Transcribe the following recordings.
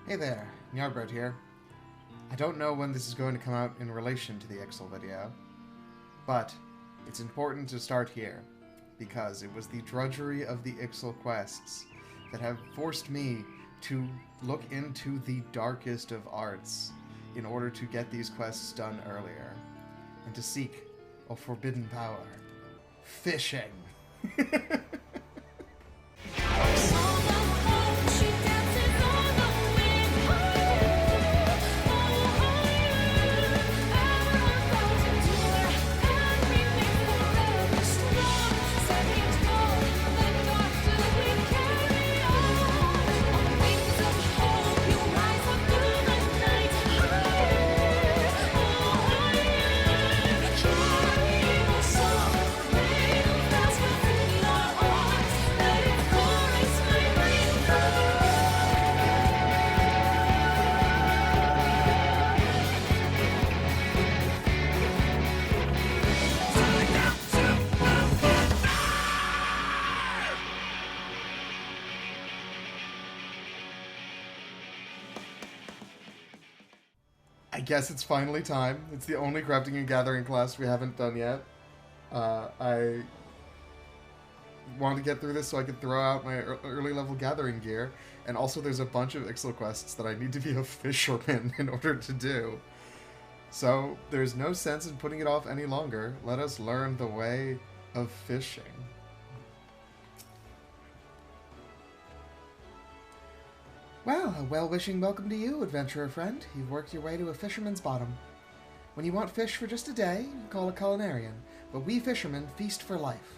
Hey there, Ny'ardbert here. I don't know when this is going to come out in relation to the Ixal video, but it's important to start here, because it was the drudgery of the Ixal quests that have forced me to look into the darkest of arts in order to get these quests done earlier, and to seek a forbidden power. Fishing! I guess it's finally time. It's the only crafting and gathering class we haven't done yet. I want to get through this so I can throw out my early level gathering gear, and also there's a bunch of Ixal quests that I need to be a fisherman in order to do. So there's no sense in putting it off any longer. Let us learn the way of fishing. Well, a well-wishing welcome to you, adventurer friend. You've worked your way to a fisherman's bottom. When you want fish for just a day, you call a culinarian, but we fishermen feast for life.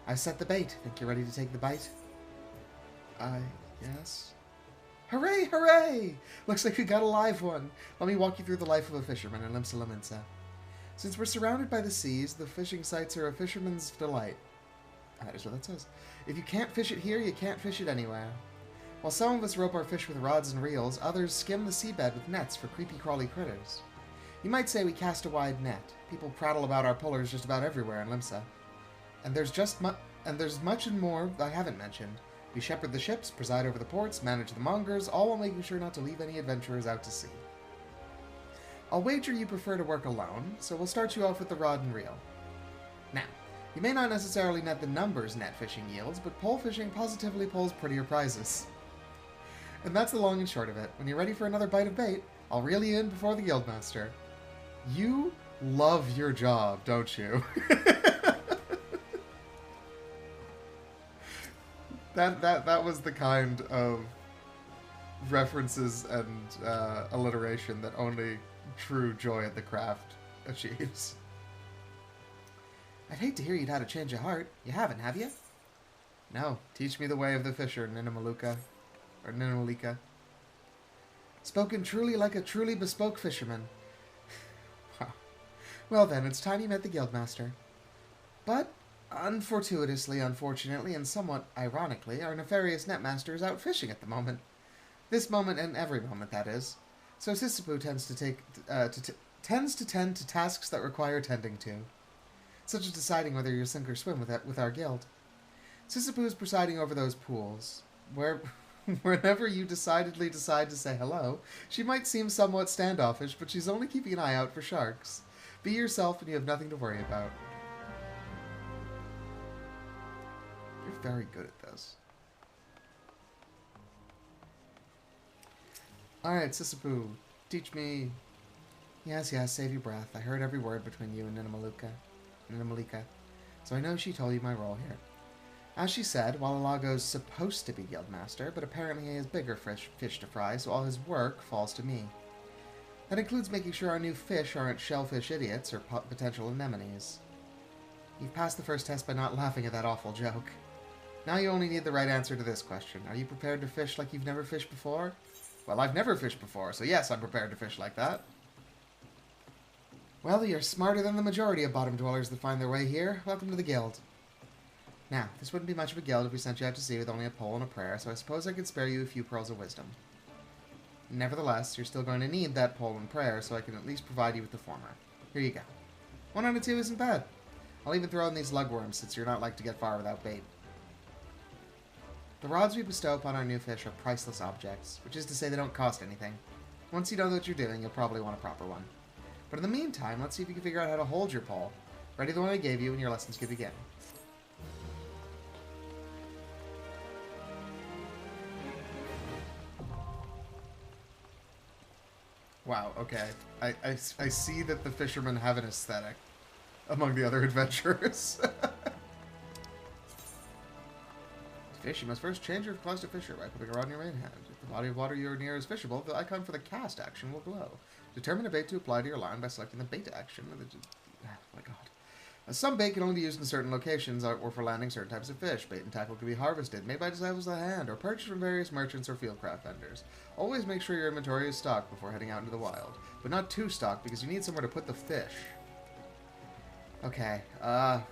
I've set the bait. Think you're ready to take the bite? Yes. Hooray, hooray! Looks like we got a live one. Let me walk you through the life of a fisherman in Limsa Laminsa. Since we're surrounded by the seas, the fishing sites are a fisherman's delight. That is what that says. If you can't fish it here, you can't fish it anywhere. While some of us rope our fish with rods and reels, others skim the seabed with nets for creepy-crawly critters. You might say we cast a wide net. People prattle about our pullers just about everywhere in Limsa. And there's much and more I haven't mentioned. We shepherd the ships, preside over the ports, manage the mongers, all while making sure not to leave any adventurers out to sea. I'll wager you prefer to work alone, so we'll start you off with the rod and reel. Now, you may not necessarily net the numbers net fishing yields, but pole fishing positively pulls prettier prizes. And that's the long and short of it. When you're ready for another bite of bait, I'll reel you in before the guildmaster. You love your job, don't you? That was the kind of references and alliteration that only true joy at the craft achieves. I'd hate to hear you'd had a change of heart. You haven't, have you? No. Teach me the way of the fisher, Ninamaluka. Or Ninamalika. Spoken truly like a truly bespoke fisherman. Well then, it's time you met the guildmaster. But, unfortuitously, unfortunately, and somewhat ironically, our nefarious netmaster is out fishing at the moment. This moment and every moment, that is. So Sissipu tends to tend to tasks that require tending to, such as deciding whether you sink or swim with our guild. Sissipu is presiding over those pools, where whenever you decide to say hello, she might seem somewhat standoffish, but she's only keeping an eye out for sharks. Be yourself and you have nothing to worry about. You're very good at this. Alright, Sissipu, teach me... Yes, save your breath. I heard every word between you and Ninamalika. So I know she told you my role here. As she said, Wallalago's supposed to be guildmaster, but apparently he has bigger fish to fry, so all his work falls to me. That includes making sure our new fish aren't shellfish idiots or potential anemones. You've passed the first test by not laughing at that awful joke. Now you only need the right answer to this question. Are you prepared to fish like you've never fished before? Well, I've never fished before, so yes, I'm prepared to fish like that. Well, you're smarter than the majority of bottom dwellers that find their way here. Welcome to the guild. Now, this wouldn't be much of a guild if we sent you out to sea with only a pole and a prayer, so I suppose I could spare you a few pearls of wisdom. Nevertheless, you're still going to need that pole and prayer, so I can at least provide you with the former. Here you go. 1 out of 2 isn't bad. I'll even throw in these lugworms, since you're not like to get far without bait. The rods we bestow upon our new fish are priceless objects, which is to say they don't cost anything. Once you know what you're doing, you'll probably want a proper one. But in the meantime, let's see if you can figure out how to hold your pole. Ready the one I gave you and your lessons can begin. Wow, okay. I see that the fishermen have an aesthetic among the other adventurers. To fish, you must first change your class to fisher by putting a rod in your main hand. If the body of water you're near is fishable, the icon for the cast action will glow. Determine a bait to apply to your line by selecting the bait action. Oh my god. Some bait can only be used in certain locations or for landing certain types of fish. Bait and tackle can be harvested, made by disciples of the hand, or purchased from various merchants or fieldcraft vendors. Always make sure your inventory is stocked before heading out into the wild. But not too stocked, because you need somewhere to put the fish. Okay,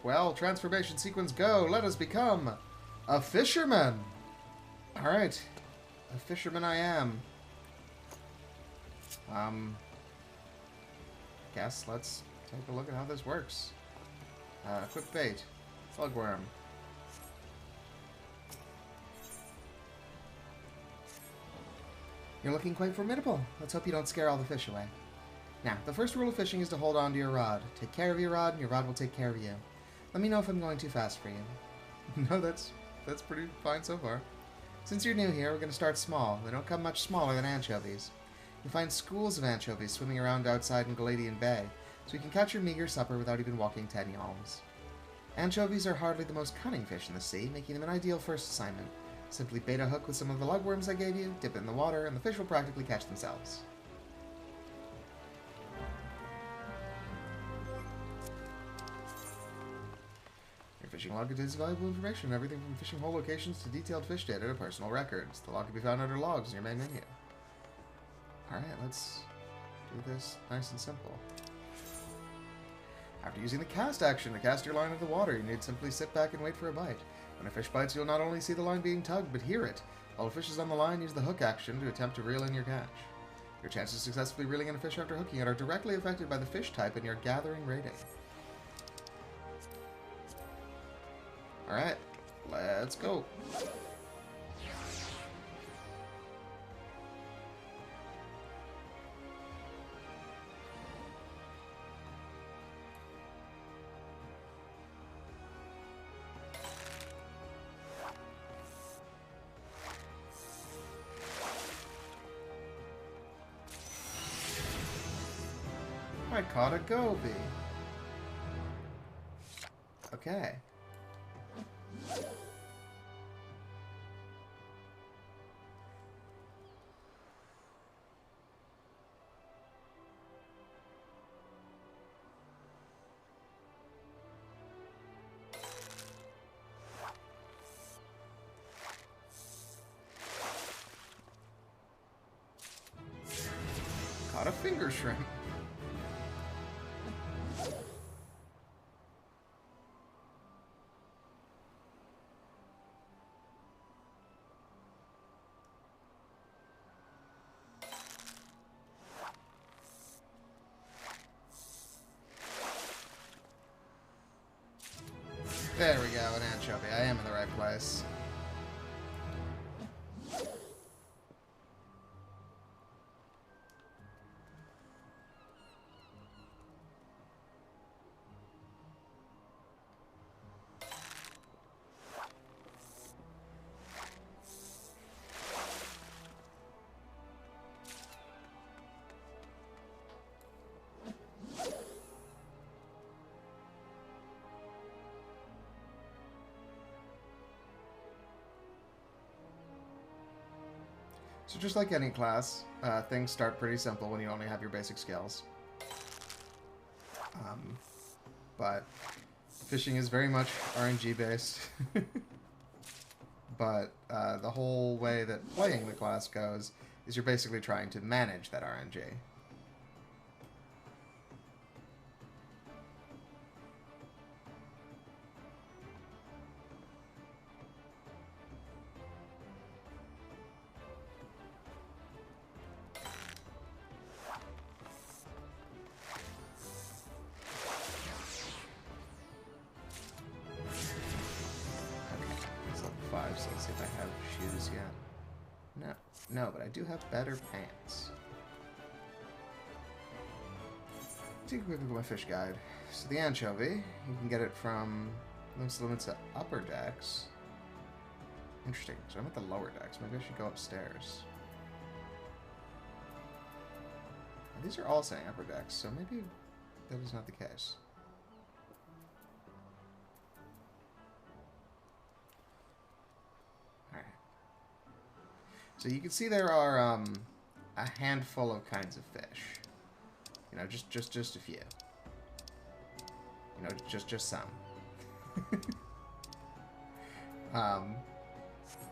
well, transformation sequence go. Let us become a fisherman. Alright, a fisherman I am. Guess let's take a look at how this works. Quick bait. Slugworm. You're looking quite formidable. Let's hope you don't scare all the fish away. Now, the first rule of fishing is to hold on to your rod. Take care of your rod, and your rod will take care of you. Let me know if I'm going too fast for you. No, that's pretty fine so far. Since you're new here, we're going to start small. They don't come much smaller than anchovies. You'll find schools of anchovies swimming around outside in Galadian Bay, so you can catch your meager supper without even walking 10 yalms. Anchovies are hardly the most cunning fish in the sea, making them an ideal first assignment. Simply bait a hook with some of the lugworms I gave you, dip it in the water, and the fish will practically catch themselves. Your fishing log contains valuable information, everything from fishing hole locations to detailed fish data to personal records. The log can be found under logs in your main menu. Alright, let's do this nice and simple. After using the cast action to cast your line into the water, you need to simply sit back and wait for a bite. When a fish bites, you'll not only see the line being tugged, but hear it. While a fish is on the line, use the hook action to attempt to reel in your catch. Your chances of successfully reeling in a fish after hooking it are directly affected by the fish type and your gathering rating. Alright, let's go. I caught a goby. Okay. Caught a finger shrimp. There we go, an anchovy. I am in the right place. So just like any class, things start pretty simple when you only have your basic skills. But fishing is very much RNG based. But the whole way that playing the class goes is you're basically trying to manage that RNG. So let's see if I have shoes yet. No. No, but I do have better pants. Take a quick look at my fish guide. So the anchovy, you can get it from those limits at upper decks. Interesting. So I'm at the lower decks. Maybe I should go upstairs. And these are all saying upper decks, so maybe that is not the case. Alright. So you can see there are a handful of kinds of fish. You know, just a few. You know, just some.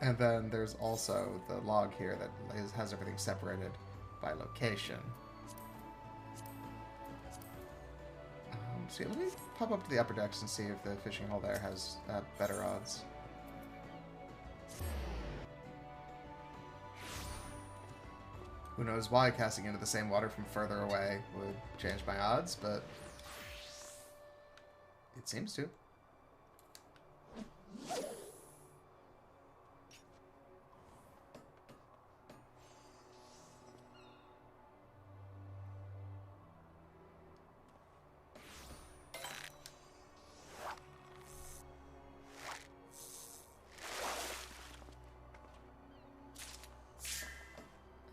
And then there's also the log here that has everything separated by location. So yeah, let me pop up to the upper decks and see if the fishing hole there has better odds. Who knows why casting into the same water from further away would change my odds, but it seems to.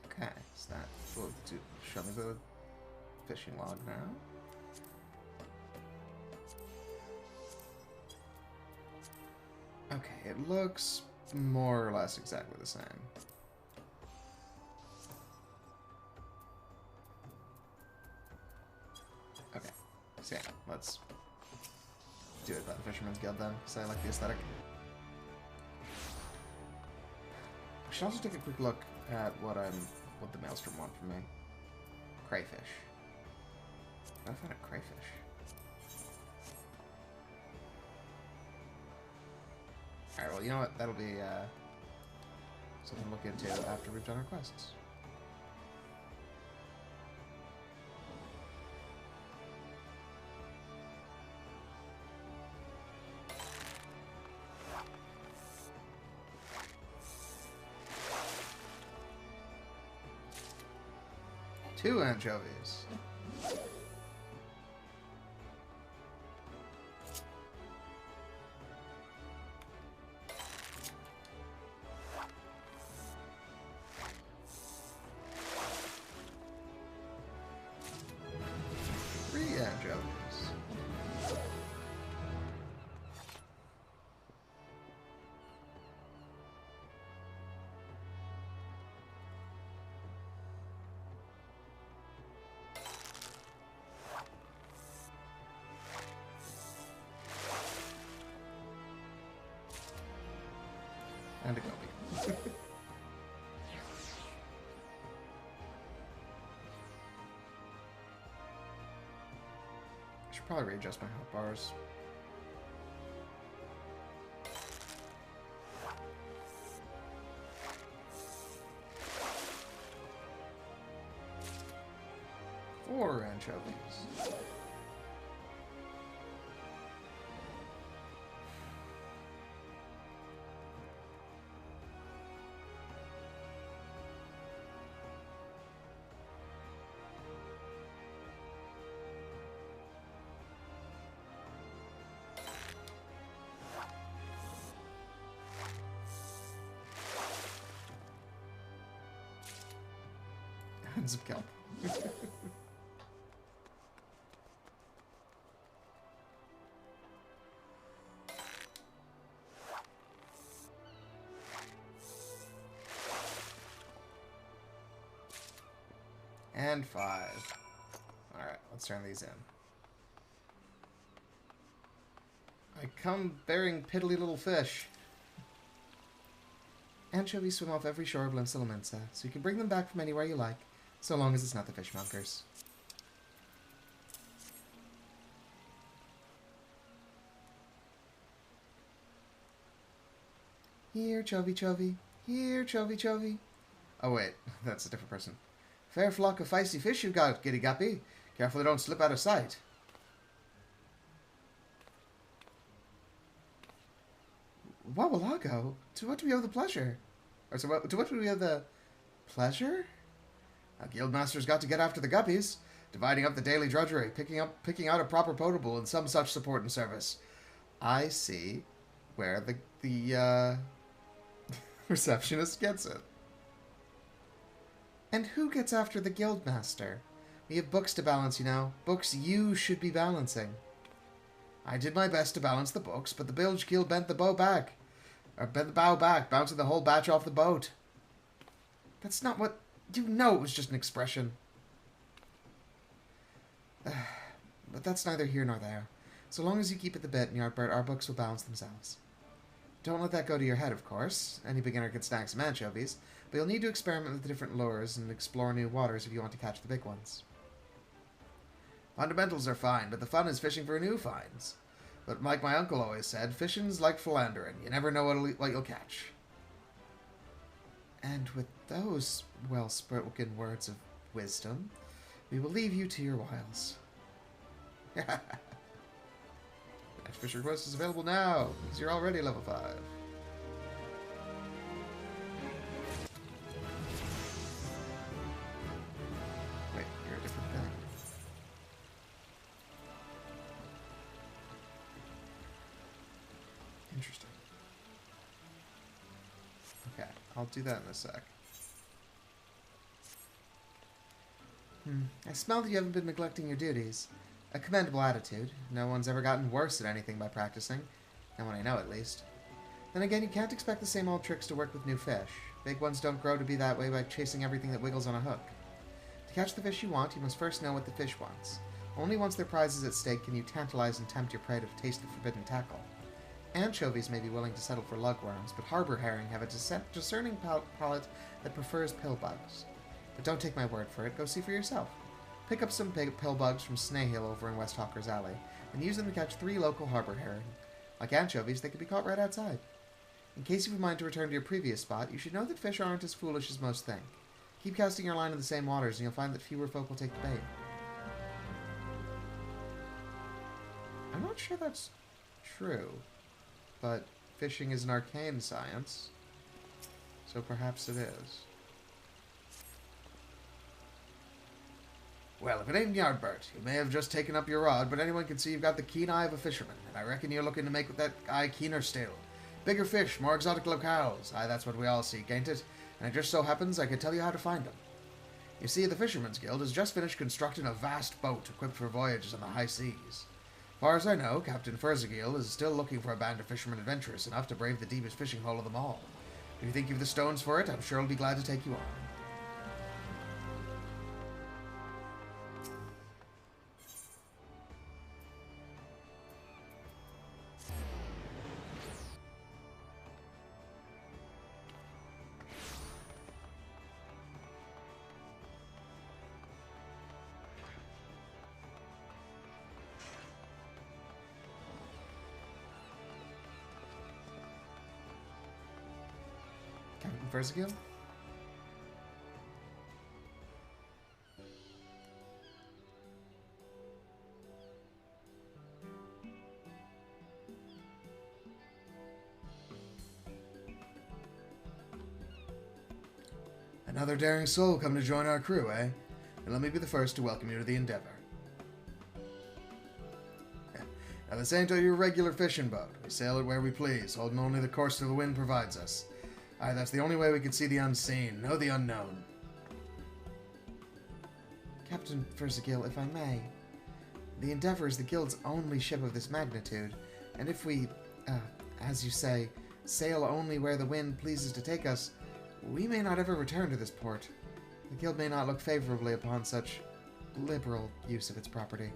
Okay, so that will show me the fishing log now. Okay, it looks more or less exactly the same. Okay, so yeah, let's do it by the Fisherman's Guild then, because I like the aesthetic. I should also take a quick look at what the Maelstrom want from me. Crayfish. I found a crayfish. Alright, well, you know what? That'll be something to look into after we've done our quests. Two anchovies. Three anchovies. And a goby. I should probably readjust my health bars. Four anchovies. Tons of kelp. And 5. Alright, let's turn these in. I come bearing piddly little fish. Anchovies swim off every shore of Limsa, so you can bring them back from anywhere you like, so long as it's not the fishmongers. Here, Chovy Chovy. Here, Chovy Chovy. Oh wait, that's a different person. Fair flock of feisty fish you've got, Giddy Guppy. Careful they don't slip out of sight. Wawallago? To what do we owe the pleasure? Or so to what do we have the pleasure? Our guildmaster's got to get after the guppies, dividing up the daily drudgery, picking out a proper potable, and some such support and service. I see where the receptionist gets it. And who gets after the guildmaster? We have books to balance, you know. Books you should be balancing. I did my best to balance the books, but the bilge keel bent the bow back. Or bent the bow back, bouncing the whole batch off the boat. That's not what... You know it was just an expression. But that's neither here nor there. So long as you keep at the bit, Ny'ardbert, our books will balance themselves. Don't let that go to your head, of course. Any beginner can snag some anchovies, but you'll need to experiment with the different lures and explore new waters if you want to catch the big ones. Fundamentals are fine, but the fun is fishing for new finds. But like my uncle always said, fishing's like philandering. You never know what you'll catch. And with those well-spoken words of wisdom, we will leave you to your wiles. The next fish request is available now, because you're already level 5. Wait, you're a different thing. Interesting. Okay, I'll do that in a sec. I smell that you haven't been neglecting your duties. A commendable attitude. No one's ever gotten worse at anything by practicing. No one I know, at least. Then again, you can't expect the same old tricks to work with new fish. Big ones don't grow to be that way by chasing everything that wiggles on a hook. To catch the fish you want, you must first know what the fish wants. Only once their prize is at stake can you tantalize and tempt your prey to taste the forbidden tackle. Anchovies may be willing to settle for lugworms, but harbor herring have a discerning palate that prefers pillbugs. But don't take my word for it, go see for yourself. Pick up some pillbugs from Snaehill over in West Hawker's Alley, and use them to catch 3 local harbor herring. Like anchovies, they can be caught right outside. In case you've a mind to return to your previous spot, you should know that fish aren't as foolish as most think. Keep casting your line in the same waters, and you'll find that fewer folk will take the bait. I'm not sure that's true, but fishing is an arcane science, so perhaps it is. Well, if it ain't Ny'ardbert, you may have just taken up your rod, but anyone can see you've got the keen eye of a fisherman, and I reckon you're looking to make that eye keener still. Bigger fish, more exotic locales. Aye, that's what we all seek, ain't it? And it just so happens I could tell you how to find them. You see, the Fisherman's Guild has just finished constructing a vast boat equipped for voyages on the high seas. As far as I know, Captain Furzagil is still looking for a band of fishermen adventurous enough to brave the deepest fishing hole of them all. If you think you've the stones for it, I'm sure he'll be glad to take you on. Captain Furzagil? Another daring soul come to join our crew, eh? And let me be the first to welcome you to the Endeavor. Now, this ain't your regular fishing boat. We sail it where we please, holding only the course the wind provides us. Aye, that's the only way we can see the unseen, know the unknown. Captain Furzagil, if I may, the Endeavor is the Guild's only ship of this magnitude, and if we, as you say, sail only where the wind pleases to take us, we may not ever return to this port. The Guild may not look favorably upon such liberal use of its property.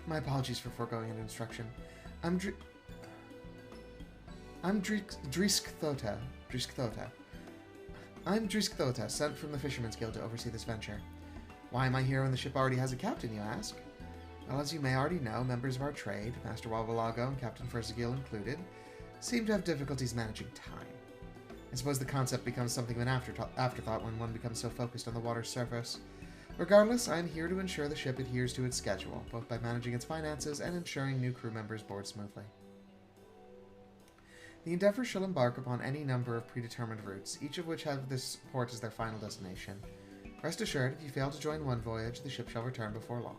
My apologies for foregoing an instruction. I'm Driskthota. I'm Driskthota, sent from the Fisherman's Guild to oversee this venture. Why am I here when the ship already has a captain, you ask? Well, as you may already know, members of our trade, Master Wavalago and Captain Furzagil included, seem to have difficulties managing time. I suppose the concept becomes something of an afterthought when one becomes so focused on the water's surface. Regardless, I am here to ensure the ship adheres to its schedule, both by managing its finances and ensuring new crew members board smoothly. The Endeavour shall embark upon any number of predetermined routes, each of which have this port as their final destination. Rest assured, if you fail to join one voyage, the ship shall return before long.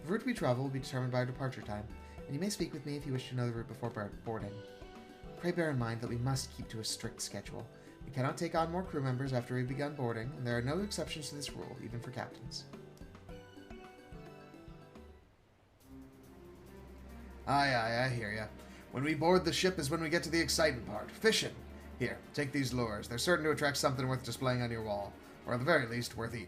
The route we travel will be determined by our departure time, and you may speak with me if you wish to know the route before boarding. Pray bear in mind that we must keep to a strict schedule. We cannot take on more crew members after we've begun boarding, and there are no exceptions to this rule, even for captains. Aye, I hear ya. When we board the ship is when we get to the exciting part, fishing. Here, take these lures. They're certain to attract something worth displaying on your wall, or at the very least, worth eating.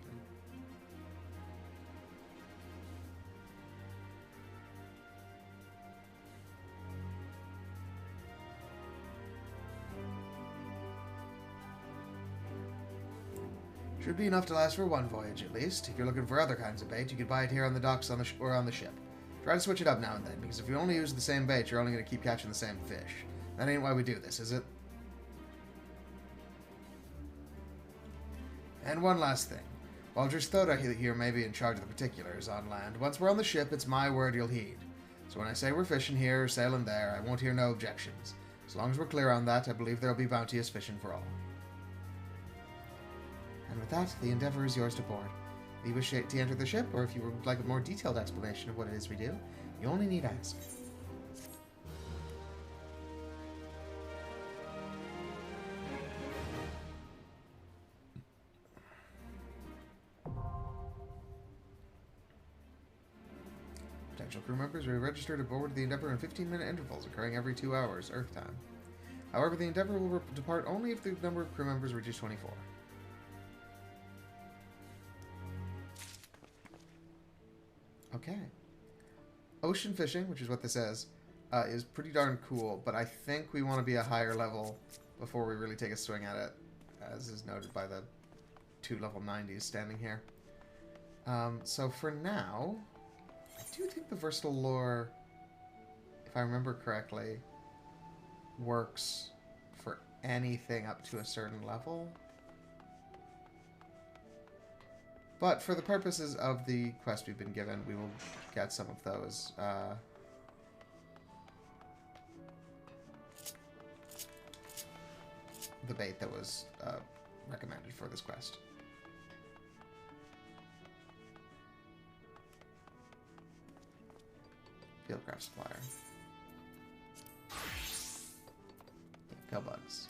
Should be enough to last for one voyage, at least. If you're looking for other kinds of bait, you can buy it here on the docks or on the ship. Try to switch it up now and then, because if you only use the same bait, you're only going to keep catching the same fish. That ain't why we do this, is it? And one last thing. While Dristhoda here may be in charge of the particulars on land, once we're on the ship, it's my word you'll heed. So when I say we're fishing here or sailing there, I won't hear no objections. As long as we're clear on that, I believe there'll be bounteous fishing for all. And with that, the Endeavour is yours to board. If you wish to enter the ship, or if you would like a more detailed explanation of what it is we do, you only need ask. Potential crew members are registered aboard the Endeavour in 15-minute intervals, occurring every 2 hours, Earth time. However, the Endeavour will depart only if the number of crew members reaches 24. Okay. Ocean fishing, which is what this is pretty darn cool, but I think we want to be a higher level before we really take a swing at it, as is noted by the 2 level 90s standing here. So for now, I do think the versatile lure, if I remember correctly, works for anything up to a certain level. But for the purposes of the quest we've been given, we will get some of those. The bait that was recommended for this quest. Fieldcraft supplier. Pill bugs.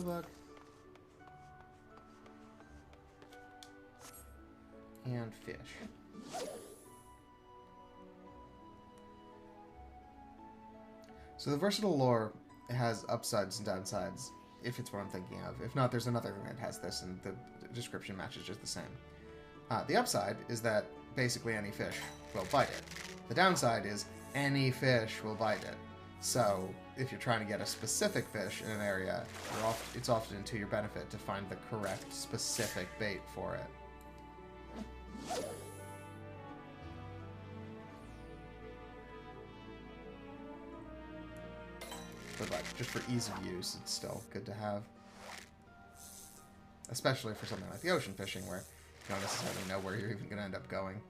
Bug. And fish. So the versatile lure has upsides and downsides, if it's what I'm thinking of. If not, there's another thing that has this, and the description matches just the same. The upside is that basically any fish will bite it. The downside is any fish will bite it. So, if you're trying to get a specific fish in an area, it's often to your benefit to find the correct specific bait for it. But like, just for ease of use, it's still good to have. Especially for something like the ocean fishing, where you don't necessarily know where you're even going to end up going.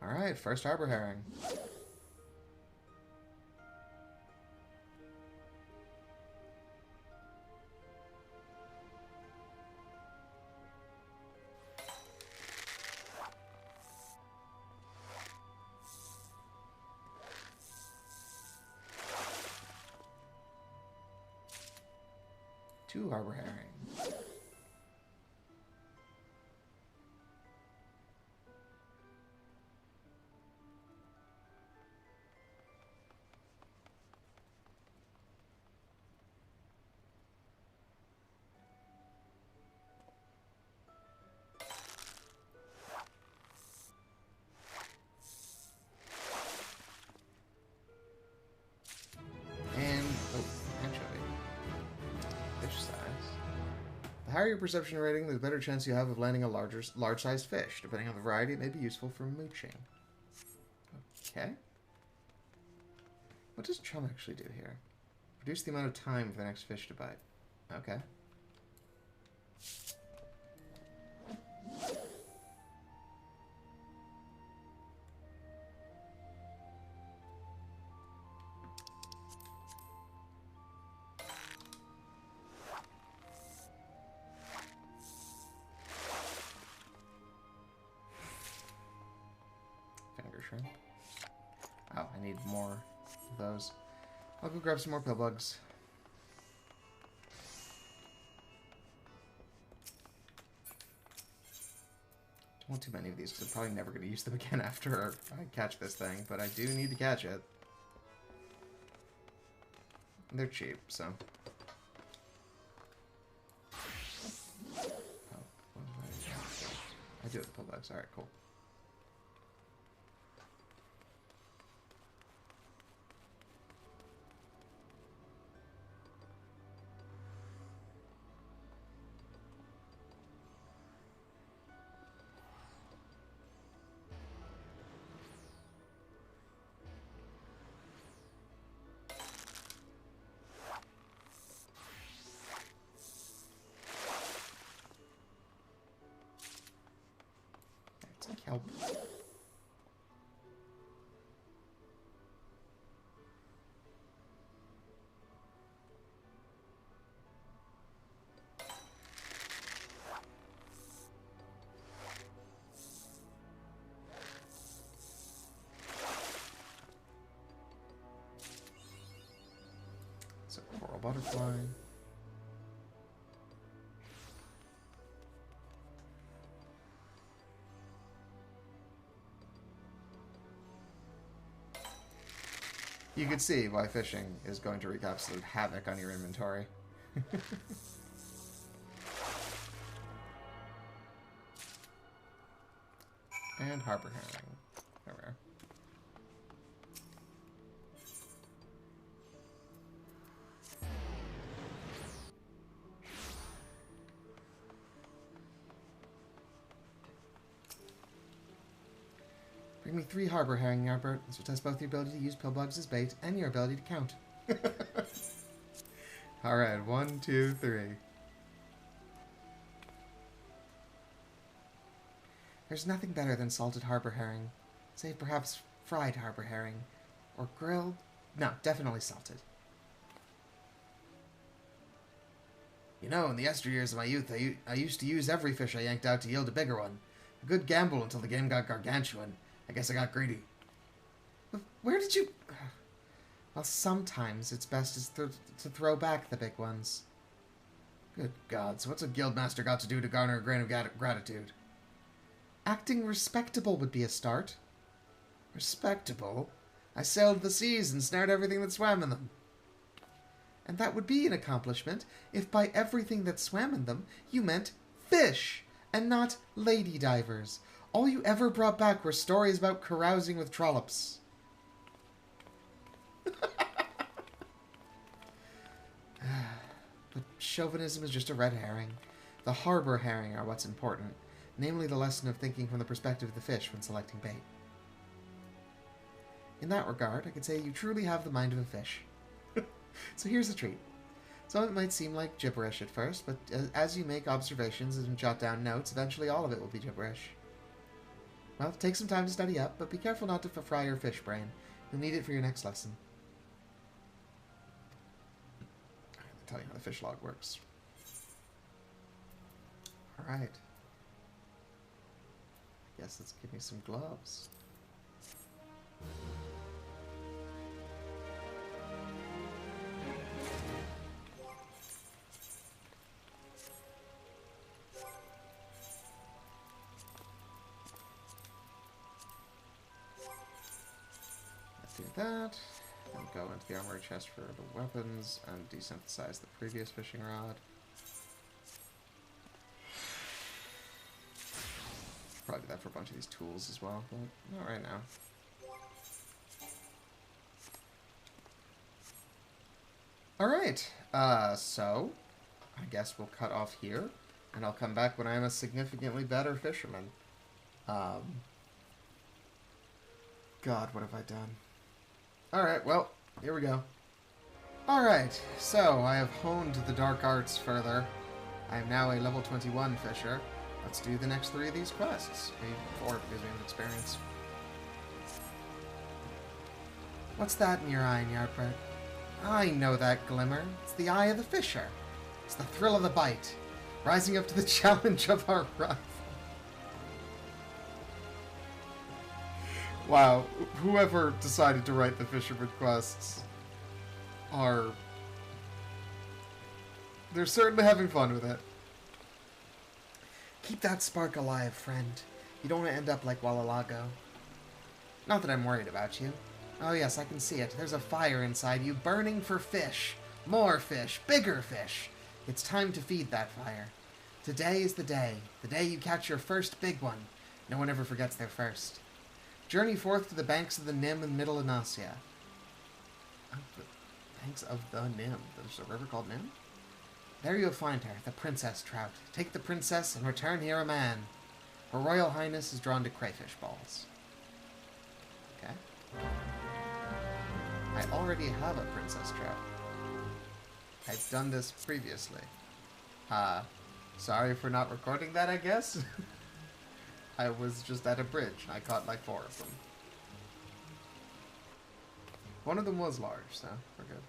Alright, first harbor herring. Two harbor herring. The higher your perception rating, the better chance you have of landing a large-sized fish. Depending on the variety, it may be useful for mooching. Okay. What does chum actually do here? Reduce the amount of time for the next fish to bite. Okay. Finger shrimp. Oh, I need more of those. I'll go grab some more pill bugs. Don't want too many of these because I'm probably never going to use them again after I catch this thing, but I do need to catch it. They're cheap, so. Oh, I do have the pill bugs. Alright, cool. Help. It's a coral butterfly. You could see why fishing is going to wreak absolute havoc on your inventory. And harbor herring. There we are. Bring me 3 harbor herring, Ny'ardbert. This will test both your ability to use pill bugs as bait and your ability to count. Alright, 1, 2, 3. There's nothing better than salted harbor herring. Save perhaps fried harbor herring. Or grilled? No, definitely salted. You know, in the yesteryears of my youth, I used to use every fish I yanked out to yield a bigger one. A good gamble until the game got gargantuan. I guess I got greedy. Where did you... Well, sometimes it's best to throw back the big ones. Good gods, what's a guildmaster got to do to garner a grain of gratitude? Acting respectable would be a start. Respectable? I sailed the seas and snared everything that swam in them. And that would be an accomplishment if by everything that swam in them you meant fish, and not lady divers. All you ever brought back were stories about carousing with trollops. But chauvinism is just a red herring. The harbor herring are what's important, namely the lesson of thinking from the perspective of the fish when selecting bait. In that regard, I could say you truly have the mind of a fish. So here's a treat. Some of it might seem like gibberish at first, but as you make observations and jot down notes, eventually all of it will be gibberish. Well, take some time to study up, but be careful not to fry your fish brain. You'll need it for your next lesson. I'll tell you how the fish log works. Alright. Guess let's give me some gloves. Do that, then go into the armory chest for the weapons and desynthesize the previous fishing rod. Probably do that for a bunch of these tools as well, but not right now. Alright, so I guess we'll cut off here, and I'll come back when I'm a significantly better fisherman. God, what have I done? Alright, well, Here we go. Alright, so I have honed the dark arts further. I am now a level 21 fisher. Let's do the next 3 of these quests. Maybe 4 because we have experience. What's that in your eye, Ny'ardbert? I know that glimmer. It's the eye of the fisher. It's the thrill of the bite. Rising up to the challenge of our rifle. Wow, whoever decided to write the fisherman quests are... They're certainly having fun with it. Keep that spark alive, friend. You don't want to end up like Wallalago. Not that I'm worried about you. Oh yes, I can see it. There's a fire inside you, burning for fish. More fish, bigger fish. It's time to feed that fire. Today is the day you catch your first big one. No one ever forgets their first. Journey forth to the banks of the Nym in middle Anasia. Banks of the Nym. There's a river called Nym? There you'll find her, the Princess Trout. Take the princess and return here a man. Her Royal Highness is drawn to crayfish balls. Okay. I already have a Princess Trout. I've done this previously. Sorry for not recording that, I guess. I was just at a bridge. I caught like 4 of them. One of them was large, so we're good.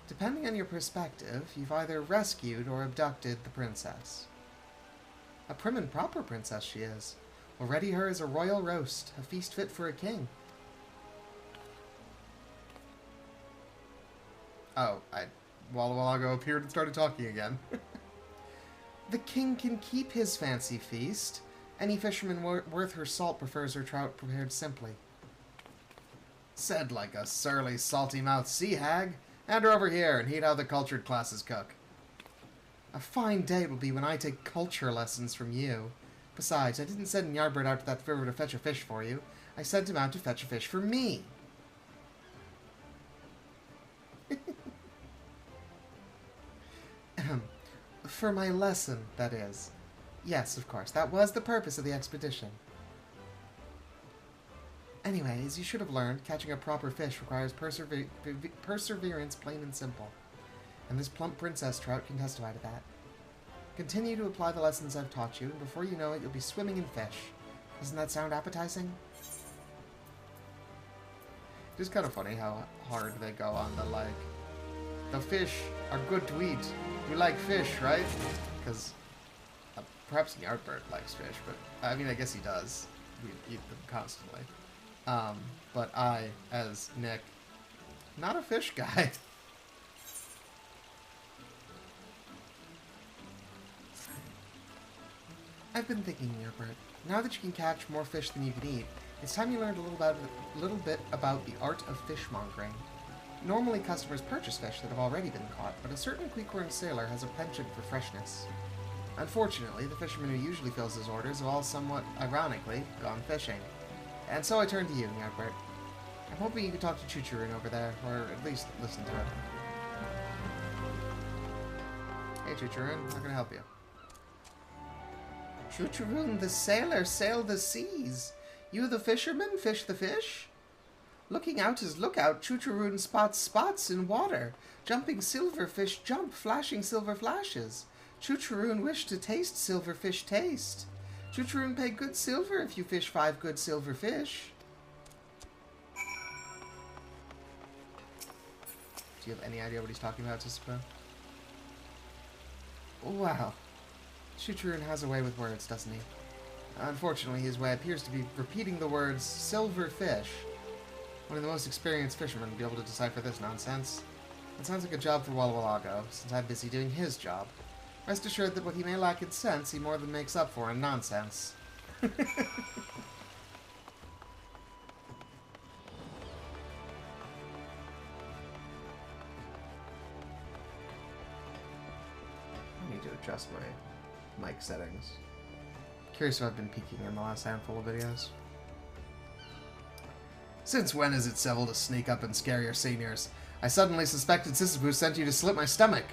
Depending on your perspective, you've either rescued or abducted the princess. A prim and proper princess she is. We'll ready her as a royal roast, a feast fit for a king. Oh, Wallalago appeared and started talking again. The king can keep his fancy feast. Any fisherman worth her salt prefers her trout prepared simply. Said like a surly, salty-mouthed sea hag. Hand her over here and heed how the cultured classes cook. A fine day it will be when I take culture lessons from you. Besides, I didn't send Ny'ardbert out to that river to fetch a fish for you. I sent him out to fetch a fish for me. For my lesson, that is. Yes, of course. That was the purpose of the expedition. Anyways, you should have learned, catching a proper fish requires perseverance, plain and simple. And this plump princess trout can testify to that. Continue to apply the lessons I've taught you, and before you know it, you'll be swimming in fish. Doesn't that sound appetizing? It's kind of funny how hard they go on the, like, the fish are good to eat. You like fish, right? Because perhaps Ny'ardbert likes fish, but I mean, I guess he does. We eat them constantly. But I, as Nick, not a fish guy. I've been thinking, Ny'ardbert, now that you can catch more fish than you can eat, it's time you learned a little bit about the art of fishmongering. Normally, customers purchase fish that have already been caught, but a certain quick-worm sailor has a penchant for freshness. Unfortunately, the fisherman who usually fills his orders have all somewhat ironically gone fishing. And so I turn to you, Ny'ardbert. I'm hoping you can talk to Choo-Choo-Roon over there, or at least listen to it. Hey, Choo-Choo-Roon, how can I help you? Choo-Choo-Roon, the sailor, sail the seas. You the fisherman, fish the fish? Looking out his lookout, Choo-Choo-Roon spots spots in water. Jumping silverfish jump, flashing silver flashes. Choo-Choo-Roon wish to taste silverfish taste. Choo-Choo-Roon pay good silver if you fish 5 good silver fish. Do you have any idea what he's talking about, Sisyphus? Wow. Choo-Choo-Roon has a way with words, doesn't he? Unfortunately, his way appears to be repeating the words silver fish. One of the most experienced fishermen would be able to decipher this nonsense. It sounds like a job for Wallalago, since I'm busy doing his job. Rest assured that what he may lack in sense, he more than makes up for in nonsense. I need to adjust my mic settings. Curious if I've been peeking in the last handful of videos. Since when is it civil to sneak up and scare your seniors? I suddenly suspected Sisyphus sent you to slit my stomach.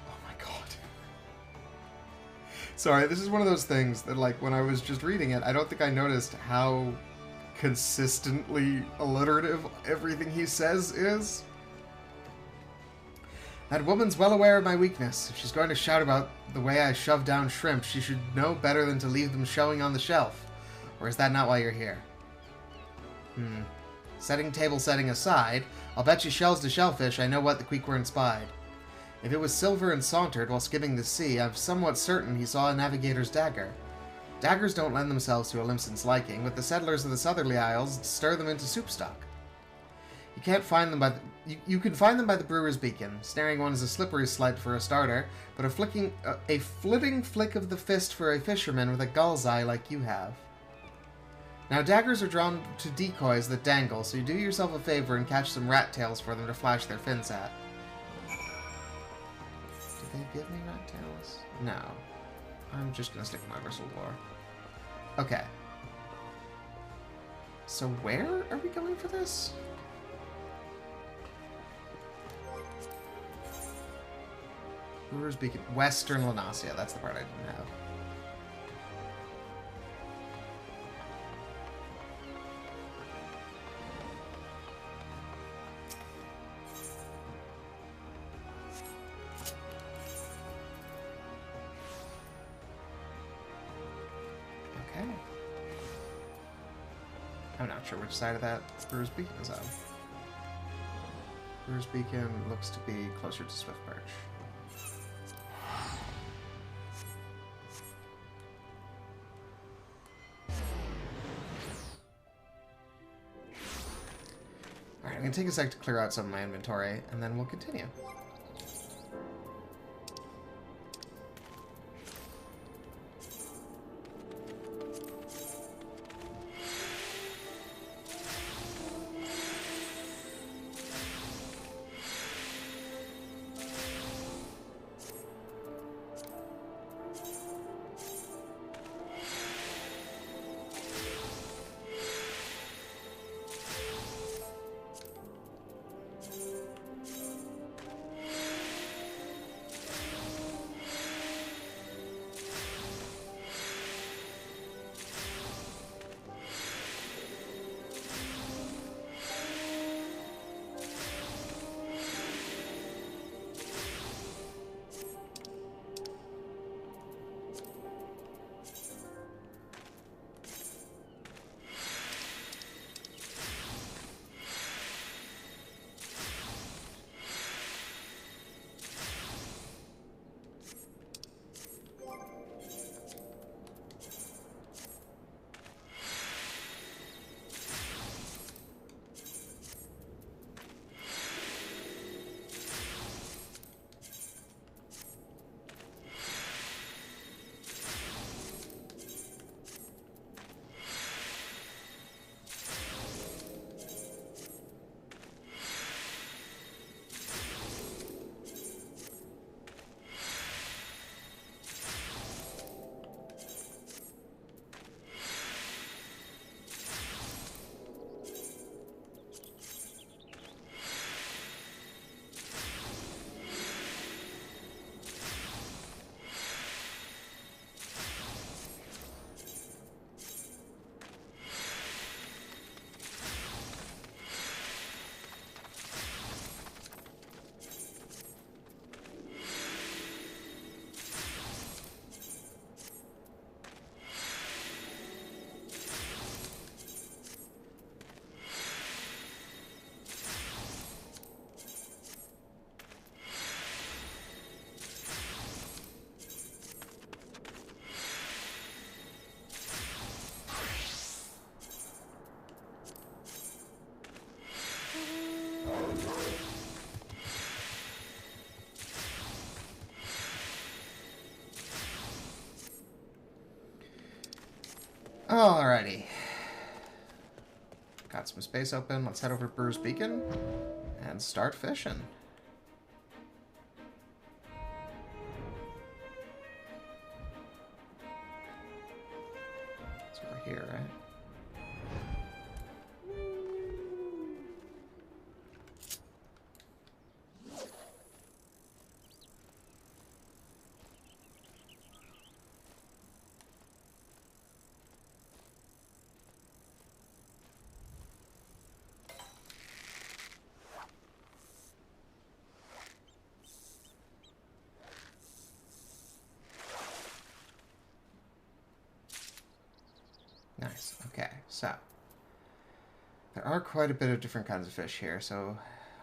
Oh my god. Sorry, this is one of those things that, like, when I was just reading it, I don't think I noticed how consistently alliterative everything he says is. That woman's well aware of my weakness. If she's going to shout about the way I shove down shrimp, she should know better than to leave them showing on the shelf. Or is that not why you're here? Table setting aside, I'll bet you shells to shellfish I know what the Queequern spied. If it was Silver and sauntered while skimming the sea, I'm somewhat certain he saw a navigator's dagger. Daggers don't lend themselves to a Limson's liking, but the settlers of the southerly isles stir them into soup stock. You can't find them by you can find them by the brewer's beacon. Snaring one is a slippery slide for a starter, but a flitting flick of the fist for a fisherman with a gull's eye like you have. Now daggers are drawn to decoys that dangle, so you do yourself a favor and catch some rat tails for them to flash their fins at. Did they give me rat tails? No. I'm just gonna stick with my bristle lore. Okay. So where are we going for this? Brewer's Beacon. Western Lanasia. That's the part I didn't have. Okay. I'm not sure which side of that Brewer's Beacon is on. Brewer's Beacon looks to be closer to Swift Perch. Alright, I'm going to take a sec to clear out some of my inventory, and then we'll continue. Alrighty. Got some space open. Let's head over to Brewer's Beacon and start fishing. So we're here, right? Nice. Okay, so there are quite a bit of different kinds of fish here, so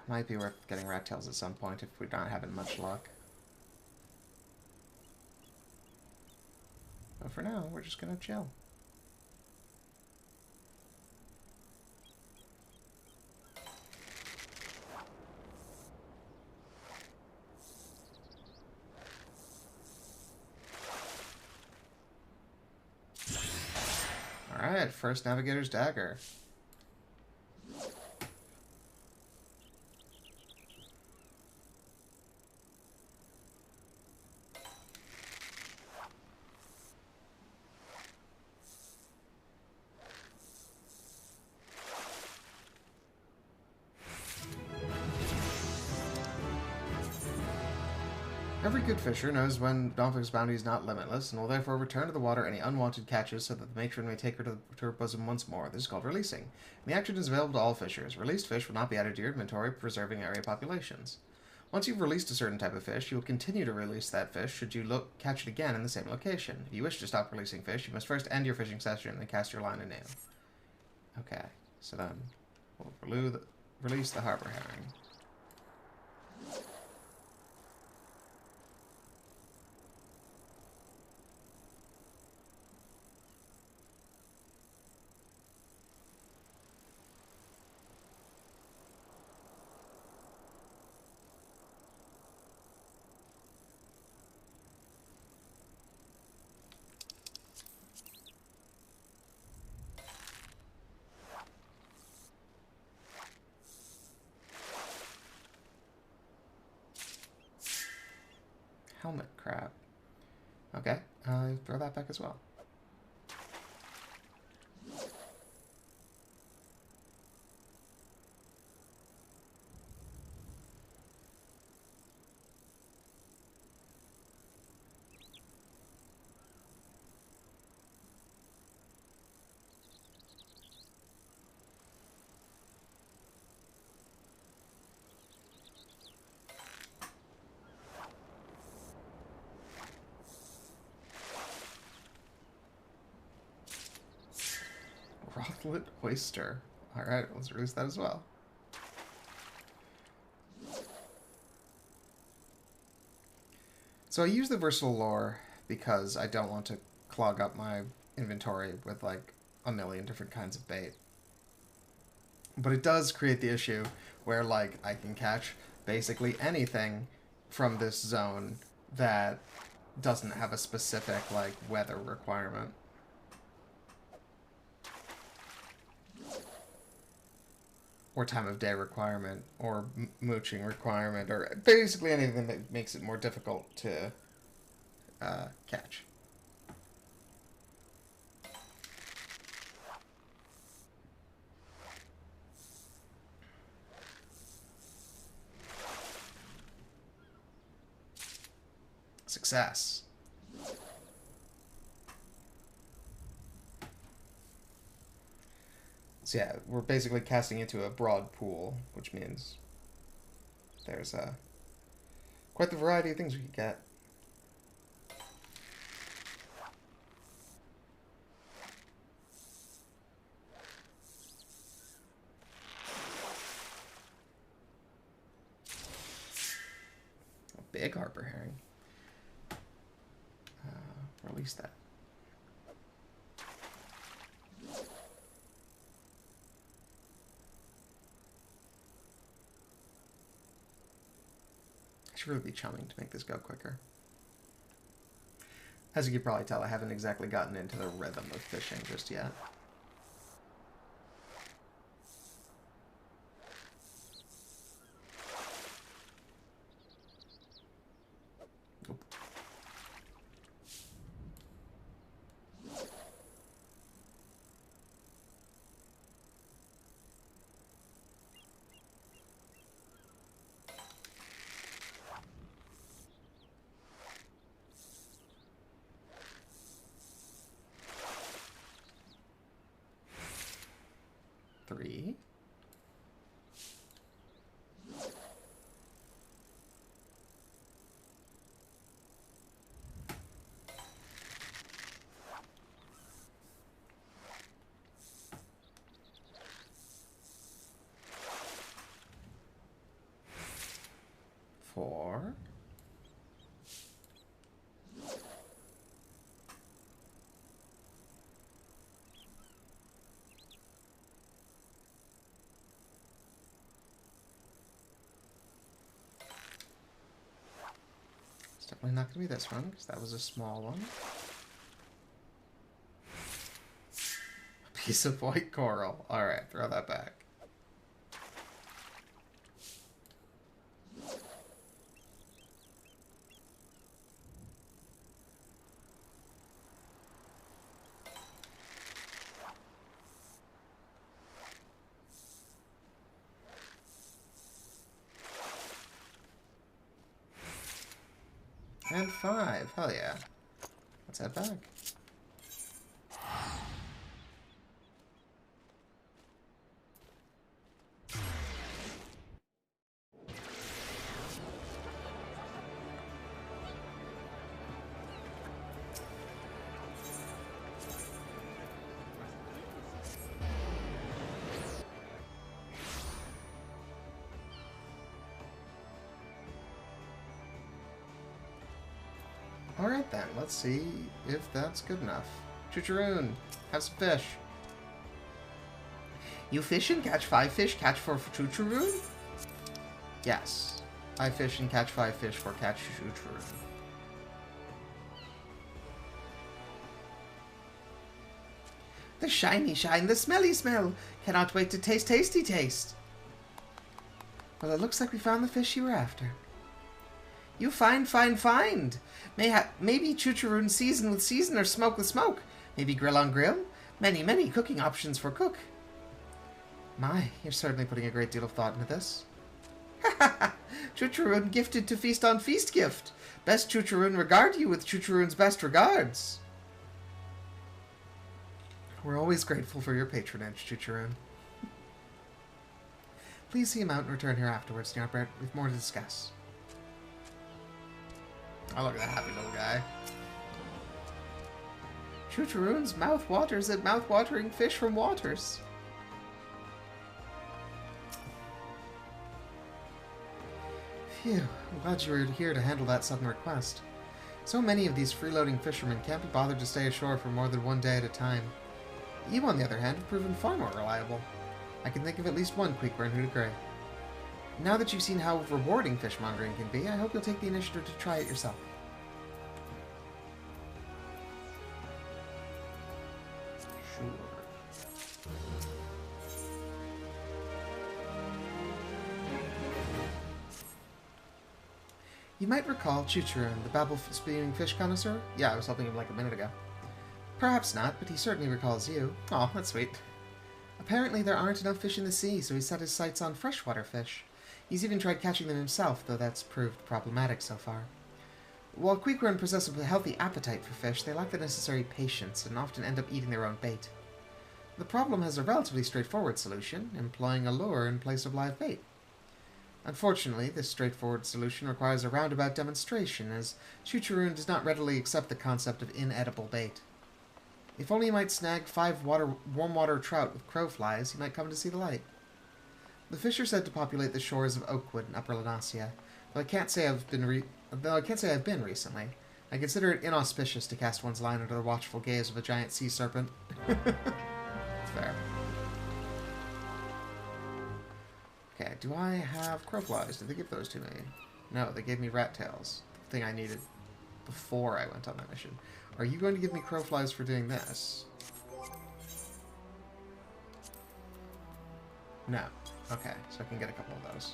might be worth getting rat tails at some point if we're not having much luck. But for now, we're just gonna chill. Alright, first Navigator's Dagger. Every good fisher knows when Donphick's bounty is not limitless, and will therefore return to the water any unwanted catches so that the matron may take her to her bosom once more. This is called releasing. And the action is available to all fishers. Released fish will not be added to your inventory, preserving area populations. Once you've released a certain type of fish, you will continue to release that fish should you catch it again in the same location. If you wish to stop releasing fish, you must first end your fishing session and cast your line anew. Okay, so then we'll release the harbor herring. Helmet crab. Okay, throw that back as well. Rothlet oyster. Alright, let's release that as well. So I use the versatile lure because I don't want to clog up my inventory with like a million different kinds of bait. But it does create the issue where like I can catch basically anything from this zone that doesn't have a specific like weather requirement. Or time of day requirement, or mooching requirement, or basically anything that makes it more difficult to catch. Success. So yeah, we're basically casting into a broad pool, which means there's quite the variety of things we could get. A big harbor herring. Release that. I should really be chumming to make this go quicker. As you can probably tell, I haven't exactly gotten into the rhythm of fishing just yet. Oop. It's definitely not going to be this one, because that was a small one. A piece of white coral. Alright, throw that back. And 5. Hell yeah. Let's head back. Alright then, let's see if that's good enough. Choo-choo-roon, have some fish. You fish and catch 5 fish, catch for choo-choo-roon? Yes. I fish and catch 5 fish for catch choo-choo-roon. The shiny shine, the smelly smell. Cannot wait to taste tasty taste. Well, it looks like we found the fish you were after. You find. Maybe choo-choo-roon season with season or smoke with smoke. Maybe grill on grill. Many cooking options for cook. My, you're certainly putting a great deal of thought into this. Ha ha ha! Choo-choo-roon gifted to feast on feast gift. Best choo-choo-roon regard you with choo-choo-roon's best regards. We're always grateful for your patronage, choo-choo-roon. Please see him out and return here afterwards, Ny'ardbert. We've more to discuss. Oh, look at that happy little guy. Choo-choo-roon's mouth waters at mouth-watering fish from waters. Phew, I'm glad you were here to handle that sudden request. So many of these freeloading fishermen can't be bothered to stay ashore for more than one day at a time. You, on the other hand, have proven far more reliable. I can think of at least one Queequeg who'd agree. Now that you've seen how rewarding fishmongering can be, I hope you'll take the initiative to try it yourself. Sure. You might recall Choo-choo-roon, the babble-spewing fish connoisseur? Yeah, I was helping him like a minute ago. Perhaps not, but he certainly recalls you. Aw, that's sweet. Apparently there aren't enough fish in the sea, so he set his sights on freshwater fish. He's even tried catching them himself, though that's proved problematic so far. While Queequeg possess a healthy appetite for fish, they lack the necessary patience and often end up eating their own bait. The problem has a relatively straightforward solution, employing a lure in place of live bait. Unfortunately, this straightforward solution requires a roundabout demonstration, as Choo-choo-roon does not readily accept the concept of inedible bait. If only he might snag 5 warm water trout with crowflies, he might come to see the light. The fish are said to populate the shores of Oakwood in Upper Lenasia, though I can't say I've been recently. I consider it inauspicious to cast one's line under the watchful gaze of a giant sea serpent. Fair. Okay, do I have crowflies? Did they give those to me? No, they gave me rat tails. The thing I needed before I went on that mission. Are you going to give me crowflies for doing this? No. Okay, so I can get a couple of those.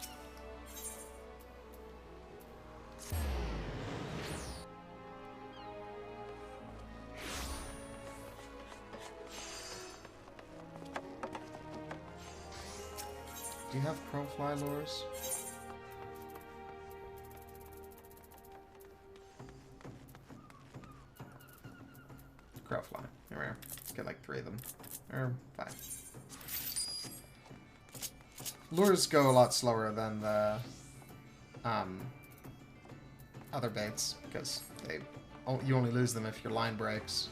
Do you have crowfly lures? Crowfly. Here we are. Get like 3 of them. Or 5. Lures go a lot slower than the other baits, because you only lose them if your line breaks.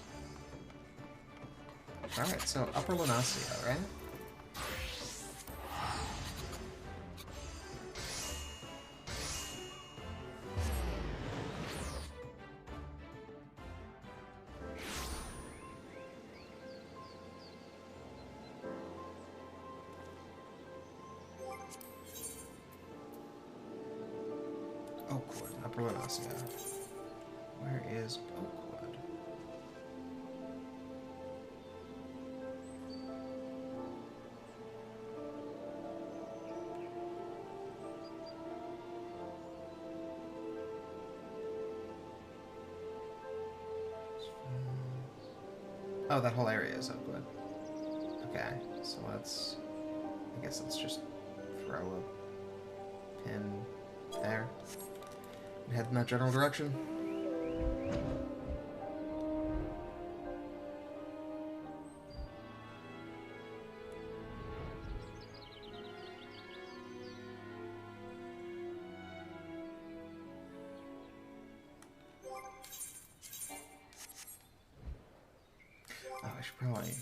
Alright, so Upper Lenasia, right? Oakwood, Upper Lenasia. Where is Oakwood? Oh, that whole area is Oakwood. Okay, so let's... I guess let's just throw a pin there and head in that general direction. Oh, I should probably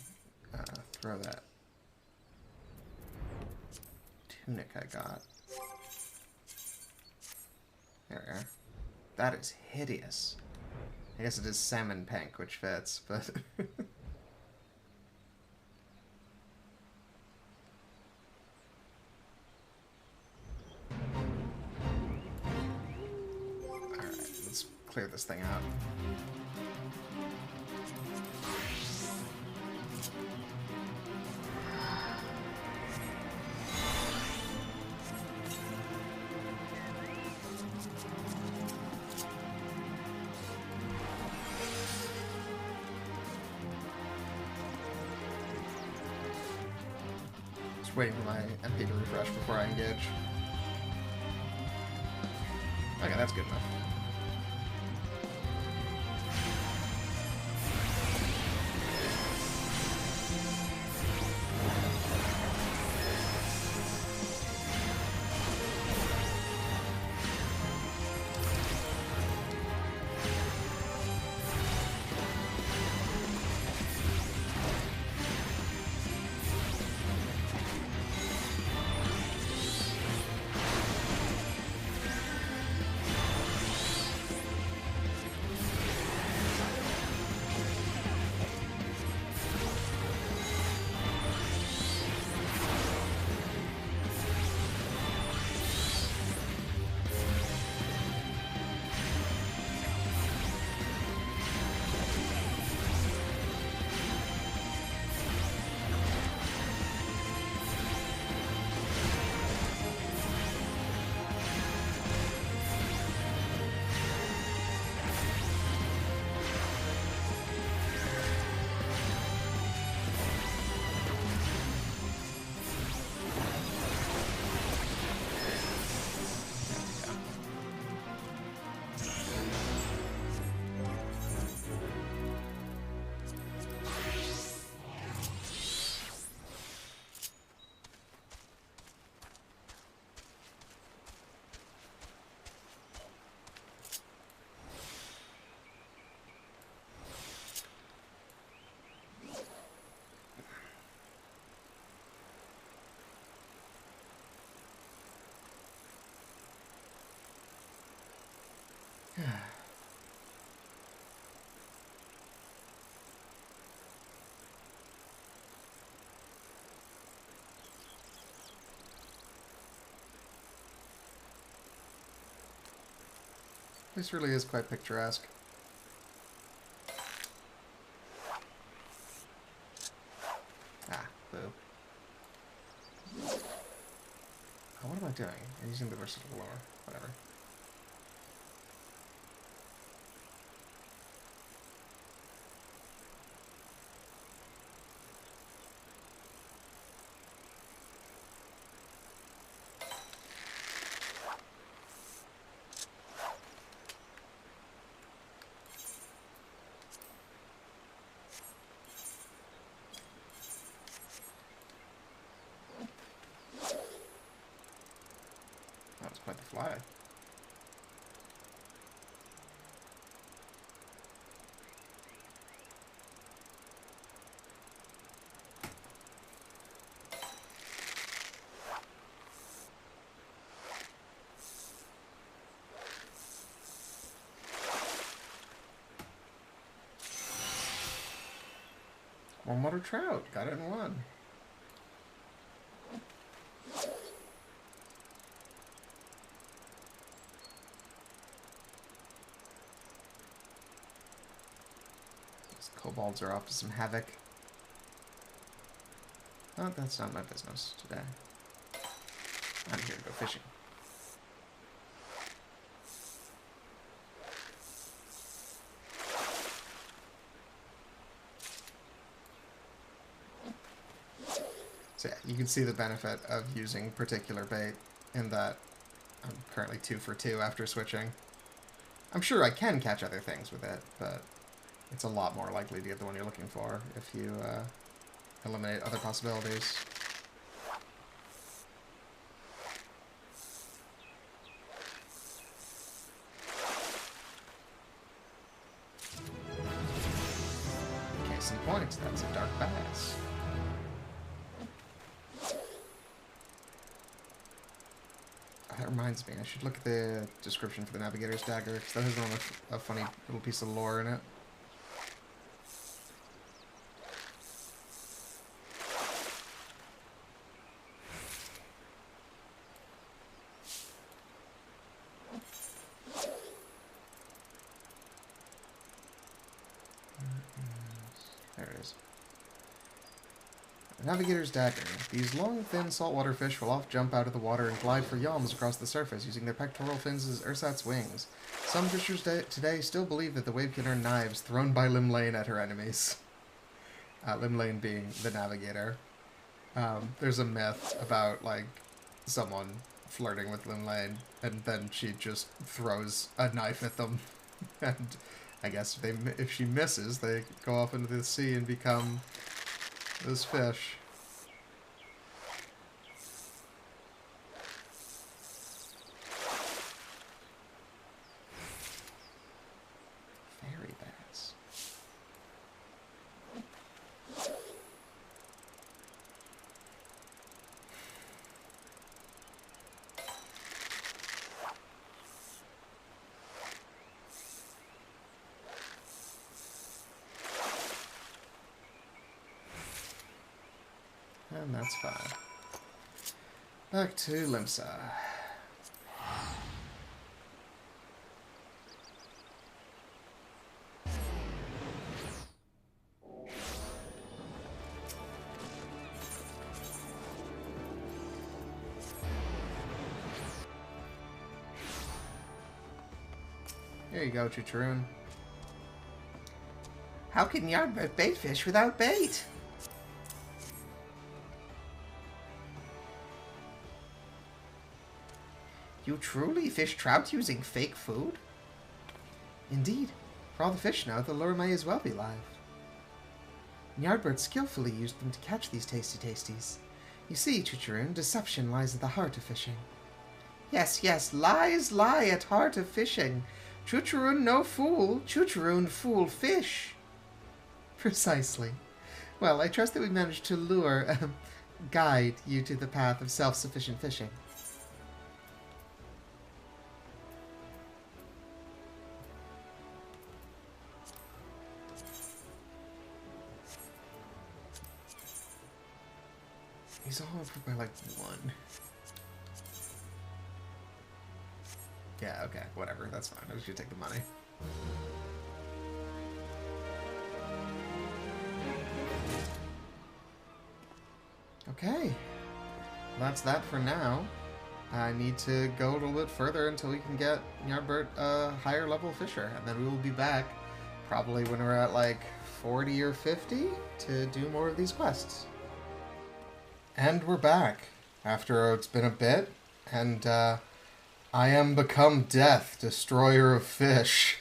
throw that tunic I got. There we are. That is hideous. I guess it is salmon pink, which fits, but... Alright, let's clear this thing out. Waiting for my MP to refresh before I engage. Okay, that's good enough. This really is quite picturesque. Ah, boo. Oh, what am I doing? I'm using the versatile lore. Whatever. That was quite the fly. One water trout. Got it in one. Kobolds are off to some havoc. Oh, that's not my business today. I'm here to go fishing. So yeah, you can see the benefit of using particular bait in that I'm currently 2 for 2 after switching. I'm sure I can catch other things with it, but it's a lot more likely to get the one you're looking for if you eliminate other possibilities. Case in point, that's a dark bass. That reminds me, I should look at the description for the Navigator's Dagger, because that has a funny little piece of lore in it. There it is. Navigator's Dagger. These long, thin saltwater fish will oft jump out of the water and glide for yalms across the surface, using their pectoral fins as ersatz wings. Some fishers today still believe that the wave can earn knives thrown by Limlane at her enemies. Limlane being the Navigator. There's a myth about, like, someone flirting with Limlane, and then she just throws a knife at them. And I guess if she misses, they go off into the sea and become those fish. Fairy bass. And that's fine. Back to Limsa. Here you go, Chicharroon. How can Ny'ardbert bait fish without bait? You truly fish trout using fake food? Indeed. For all the fish know, the lure may as well be live. Ny'ardbert skillfully used them to catch these tasty tasties. You see, Chicharroon, deception lies at the heart of fishing. Yes, yes, lies lie at heart of fishing. Chicharroon no fool, Chicharroon fool fish. Precisely. Well, I trust that we managed to guide you to the path of self-sufficient fishing. He's all over by like 1. Yeah, okay, whatever, that's fine. I was gonna take the money. Okay, that's that for now. I need to go a little bit further until we can get Ny'ardbert a higher level fisher, and then we will be back probably when we're at like 40 or 50 to do more of these quests. And we're back after it's been a bit, and I am become Death, Destroyer of Fish,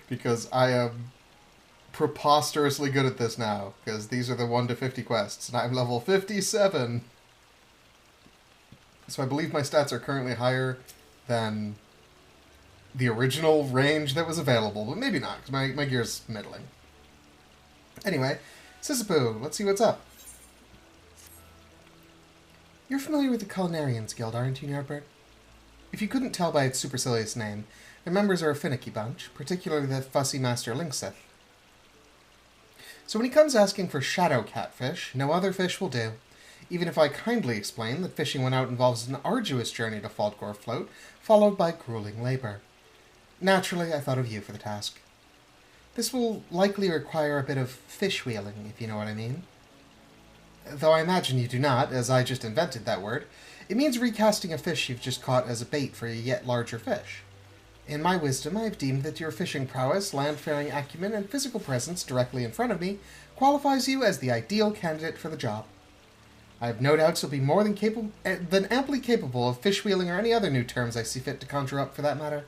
because I am preposterously good at this now, because these are the 1 to 50 quests, and I'm level 57. So I believe my stats are currently higher than the original range that was available, but maybe not, because my gear's middling. Anyway, Sisypoo, let's see what's up. You're familiar with the Culinarians Guild, aren't you, Ny'ardbert? If you couldn't tell by its supercilious name, their members are a finicky bunch, particularly the fussy Master Linksith. So when he comes asking for shadow catfish, no other fish will do, even if I kindly explain that fishing when out involves an arduous journey to Faltgore Float, followed by grueling labor. Naturally, I thought of you for the task. This will likely require a bit of fish wheeling, if you know what I mean. Though I imagine you do not, as I just invented that word. It means recasting a fish you've just caught as a bait for a yet larger fish. In my wisdom, I have deemed that your fishing prowess, landfaring acumen, and physical presence directly in front of me qualifies you as the ideal candidate for the job. I have no doubts you'll be more than amply capable of fish wheeling or any other new terms I see fit to conjure up for that matter.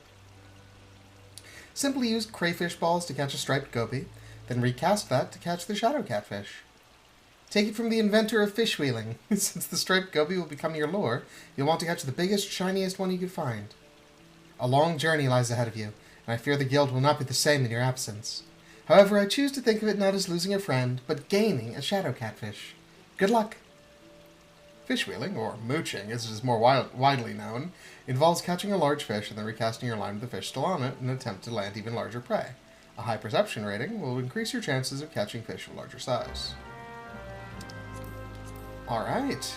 Simply use crayfish balls to catch a striped goby, then recast that to catch the shadow catfish. Take it from the inventor of fish wheeling. Since the striped goby will become your lure, you'll want to catch the biggest, shiniest one you could find. A long journey lies ahead of you, and I fear the guild will not be the same in your absence. However, I choose to think of it not as losing a friend, but gaining a shadow catfish. Good luck! Fish wheeling, or mooching as it is more widely known, involves catching a large fish and then recasting your line with the fish still on it in an attempt to land even larger prey. A high perception rating will increase your chances of catching fish of larger size. Alright.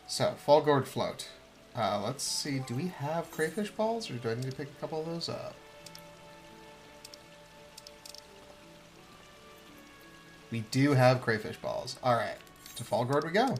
So, Fall Gourd Float. Let's see, do we have crayfish balls, or do I need to pick a couple of those up? We do have crayfish balls. Alright, to Fall Gourd we go.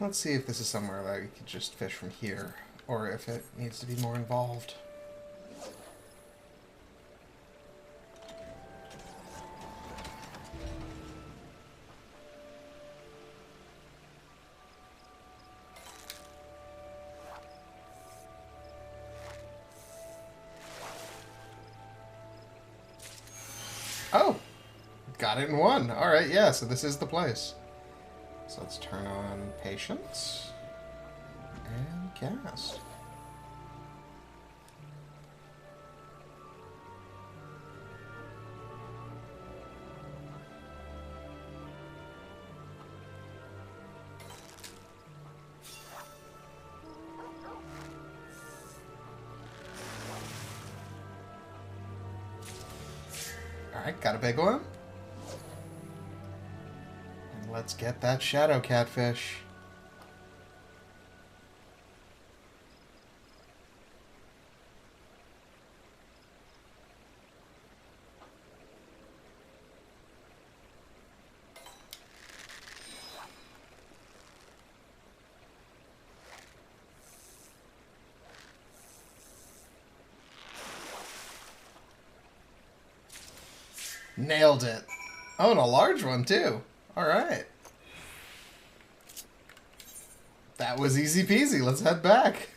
Let's see if this is somewhere that we could just fish from here, or if it needs to be more involved. Oh! Got it in one! Alright, yeah, so this is the place. So let's turn on Patience and cast. Alright, got a big one. Let's get that shadow catfish. Nailed it. Oh, and a large one too. Alright. That was easy peasy. Let's head back.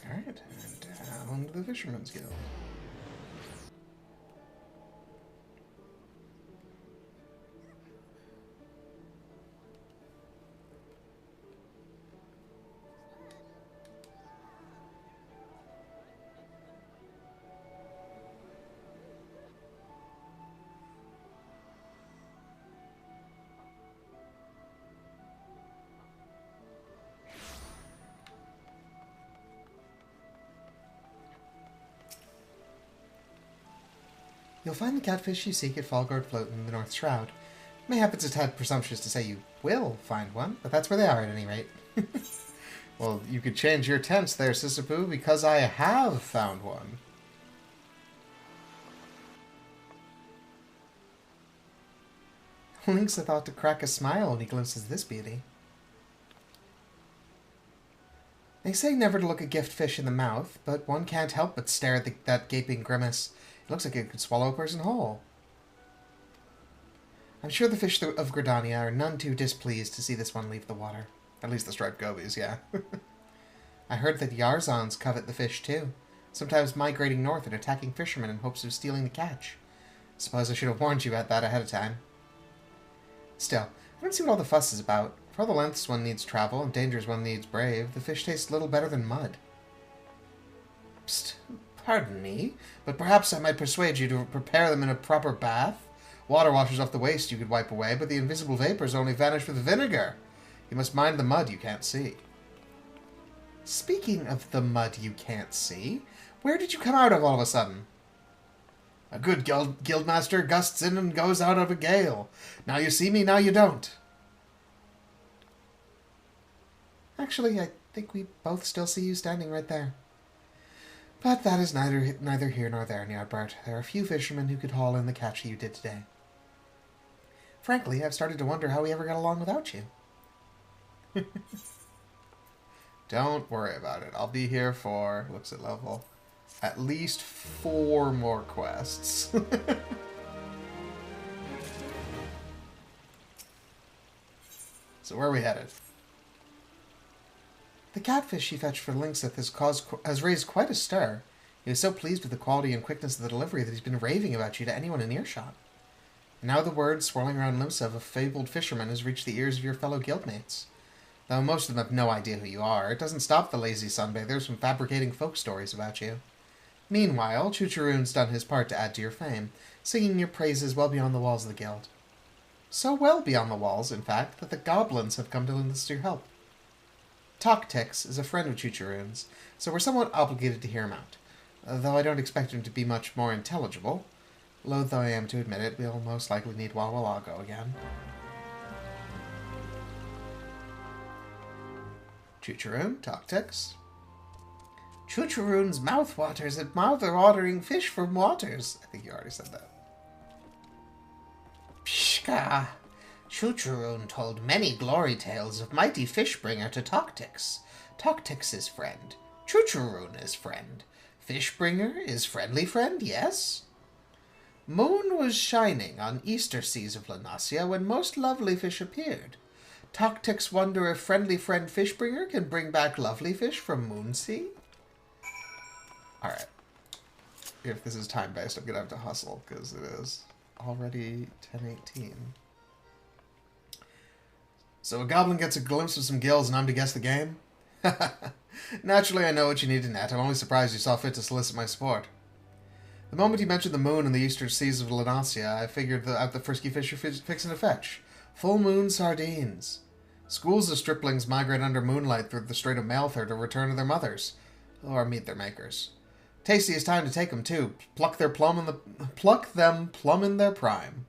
Alright, and down to the Fisherman's Guild. You'll find the catfish you seek at Fallguard Float in the North Shroud. Mayhap it's a tad presumptuous to say you will find one, but that's where they are at any rate. Well, you could change your tense there, Sissapoo, because I have found one. Lynx thought to crack a smile when he glimpses this beauty. They say never to look a gift fish in the mouth, but one can't help but stare at that gaping grimace. It looks like it could swallow a person whole. I'm sure the fish of Gridania are none too displeased to see this one leave the water. At least the striped gobies, yeah. I heard that Yarzons covet the fish too, sometimes migrating north and attacking fishermen in hopes of stealing the catch. Suppose I should have warned you about that ahead of time. Still, I don't see what all the fuss is about. For all the lengths one needs travel and dangers one needs brave, the fish taste little better than mud. Psst, pardon me, but perhaps I might persuade you to prepare them in a proper bath. Water washes off the waste you could wipe away, but the invisible vapors only vanish with vinegar. You must mind the mud you can't see. Speaking of the mud you can't see, where did you come out of all of a sudden? A good guildmaster gusts in and goes out of a gale. Now you see me, now you don't. Actually, I think we both still see you standing right there. But that is neither here nor there, Ny'ardbert. There are few fishermen who could haul in the catch you did today. Frankly, I've started to wonder how we ever got along without you. Don't worry about it. I'll be here for, looks at level, at least 4 more quests. So where are we headed? The catfish he fetched for Lynxeth has raised quite a stir. He was so pleased with the quality and quickness of the delivery that he's been raving about you to anyone in earshot. And now the word swirling around Limsa of a fabled fisherman has reached the ears of your fellow guildmates. Though most of them have no idea who you are, it doesn't stop the lazy sunbathers from fabricating folk stories about you. Meanwhile, Chucharoon's done his part to add to your fame, singing your praises well beyond the walls of the guild. So well beyond the walls, in fact, that the goblins have come to enlist your help. Toctix is a friend of Chucharoon's, so we're somewhat obligated to hear him out. Though I don't expect him to be much more intelligible. Loath though I am to admit it, we'll most likely need Wawalago again. Chucharoon, Toctix. Chucharoon's mouth waters and mouth-watering fish from waters. I think you already said that. Pshka! Chucharoon told many glory tales of mighty Fishbringer to Toctix. Toctix's friend. Chucharoon friend. Fishbringer is friendly friend, yes? Moon was shining on easter seas of Lanasia when most lovely fish appeared. Toctix wonder if friendly friend Fishbringer can bring back lovely fish from Moonsea? Alright. If this is time-based, I'm going to have to hustle, because it is already 10:18. So a goblin gets a glimpse of some gills and I'm to guess the game? Naturally, I know what you need to net. I'm only surprised you saw fit to solicit my support. The moment you mentioned the moon and the eastern seas of Lanasia, I figured out the frisky fish you're fixing to fetch. Full moon sardines. Schools of striplings migrate under moonlight through the Strait of Malther to return to their mothers, or meet their makers. Tastiest time to take them, too. Pluck them plumb in their prime.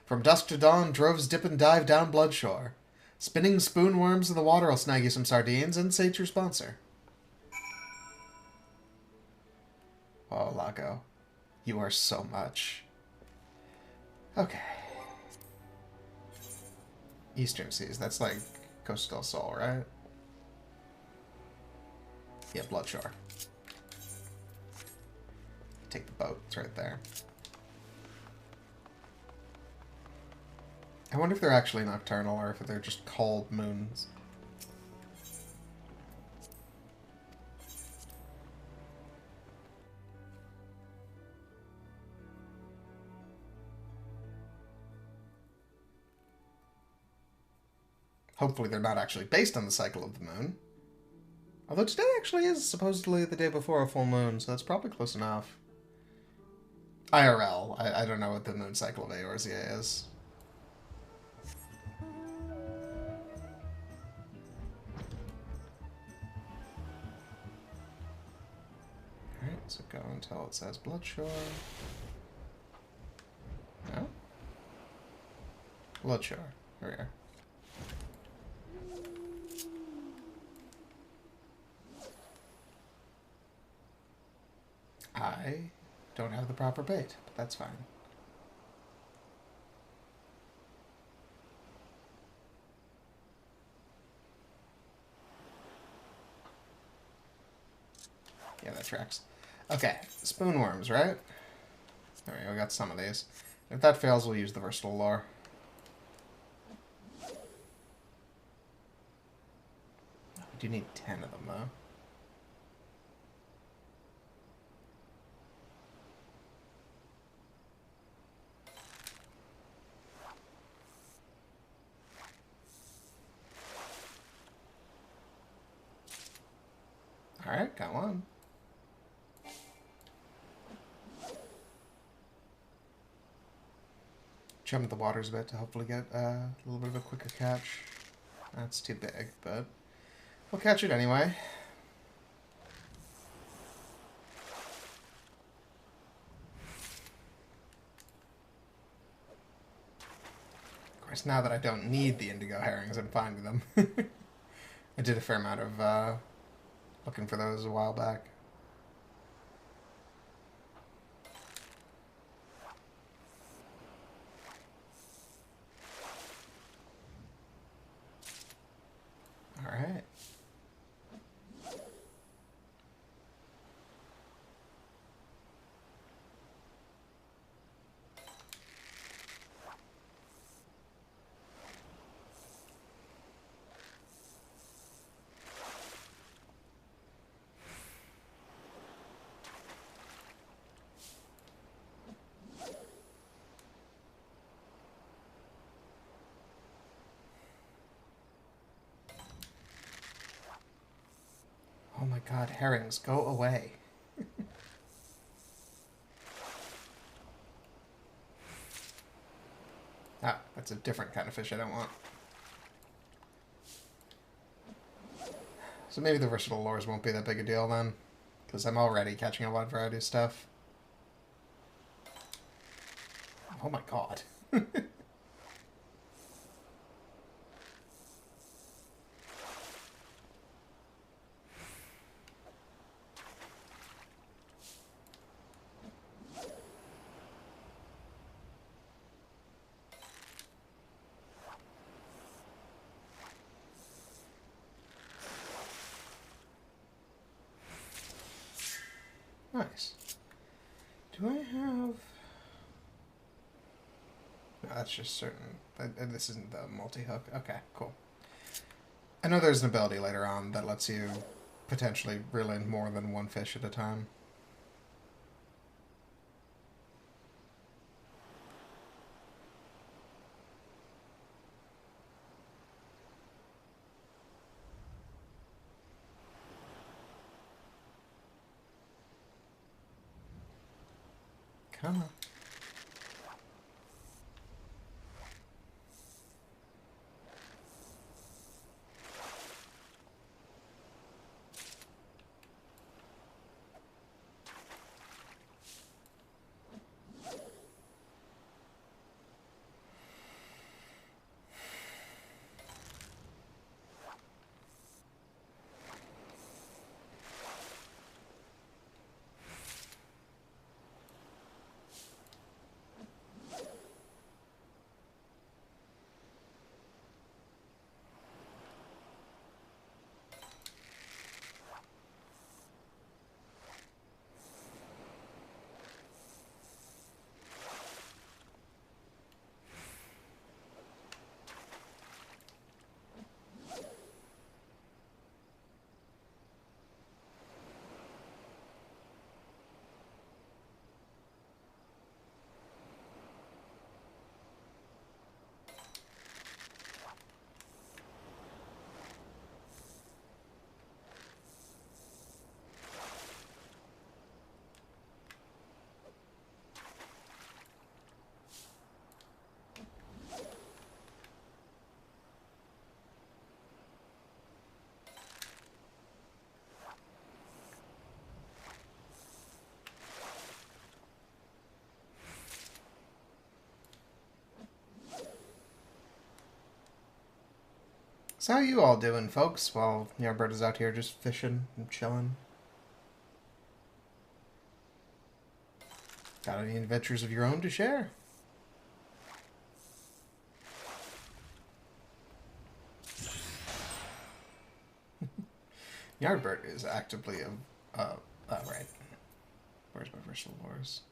From dusk to dawn, droves dip and dive down Bloodshore. Spinning spoonworms in the water will snag you some sardines and sate your sponsor. Oh, Lago. You are so much. Okay. Eastern Seas. That's like Costa del Sol, right? Yeah, Bloodshore. Take the boat. It's right there. I wonder if they're actually nocturnal or if they're just cold moons. Hopefully they're not actually based on the cycle of the moon. Although today actually is supposedly the day before a full moon, so that's probably close enough. IRL. I don't know what the moon cycle of Eorzea is. Alright, so go until it says Bloodshore. No? Bloodshore. Here we are. I don't have the proper bait, but that's fine. Yeah, that tracks. Okay, spoonworms, right? There we go, we got some of these. If that fails, we'll use the versatile lure. We do need 10 of them, though. Alright, got one. Jump the waters a bit to hopefully get a little bit of a quicker catch. That's too big, but we'll catch it anyway. Of course, now that I don't need the indigo herrings, I'm finding them. I did a fair amount of looking for those a while back. Alright. Oh my god, herrings, go away. Ah, that's a different kind of fish I don't want. So maybe the versatile lures won't be that big a deal then, because I'm already catching a wide variety of stuff. Oh my god. Nice. Do I have... No, that's just certain. This isn't the multi-hook. Okay, cool. I know there's an ability later on that lets you potentially reel in more than one fish at a time. Come on. So how you all doing, folks, while Ny'ardbert is out here just fishing and chilling? Got any adventures of your own to share? Ny'ardbert is actively Oh, right. Where's my versatile lures?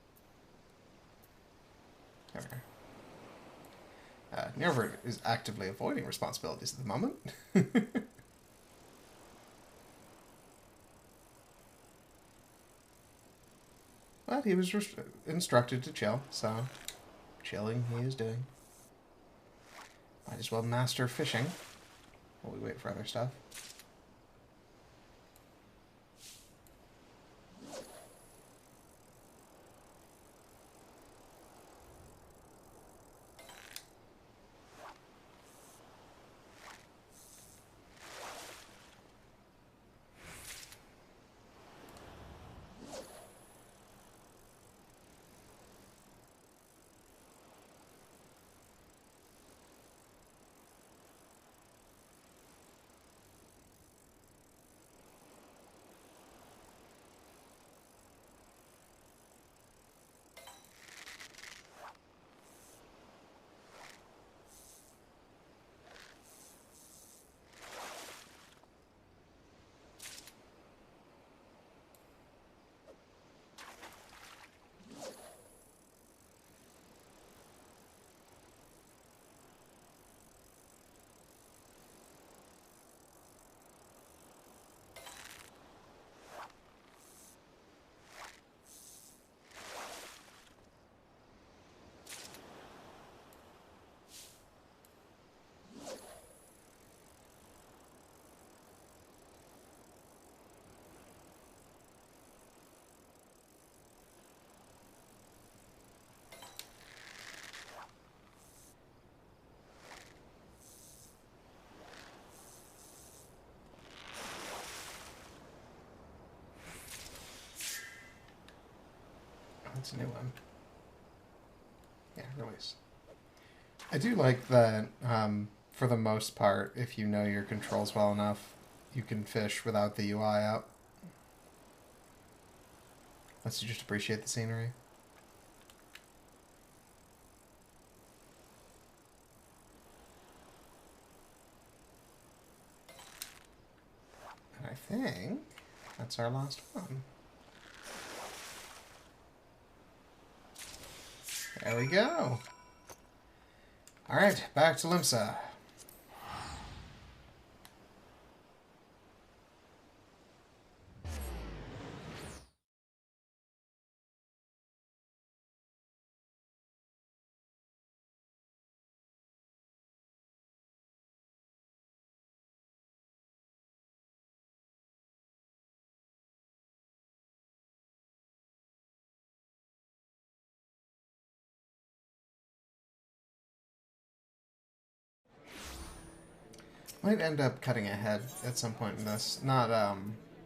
There we are. Ny'ardbert is actively avoiding responsibilities at the moment. But he was instructed to chill, so chilling he is doing. Might as well master fishing while we wait for other stuff. That's a new one. Yeah, release. I do like that, for the most part, if you know your controls well enough, you can fish without the UI up. Lets you just appreciate the scenery. And I think that's our last one. There we go. Alright, back to Limsa. Might end up cutting ahead at some point in this. Not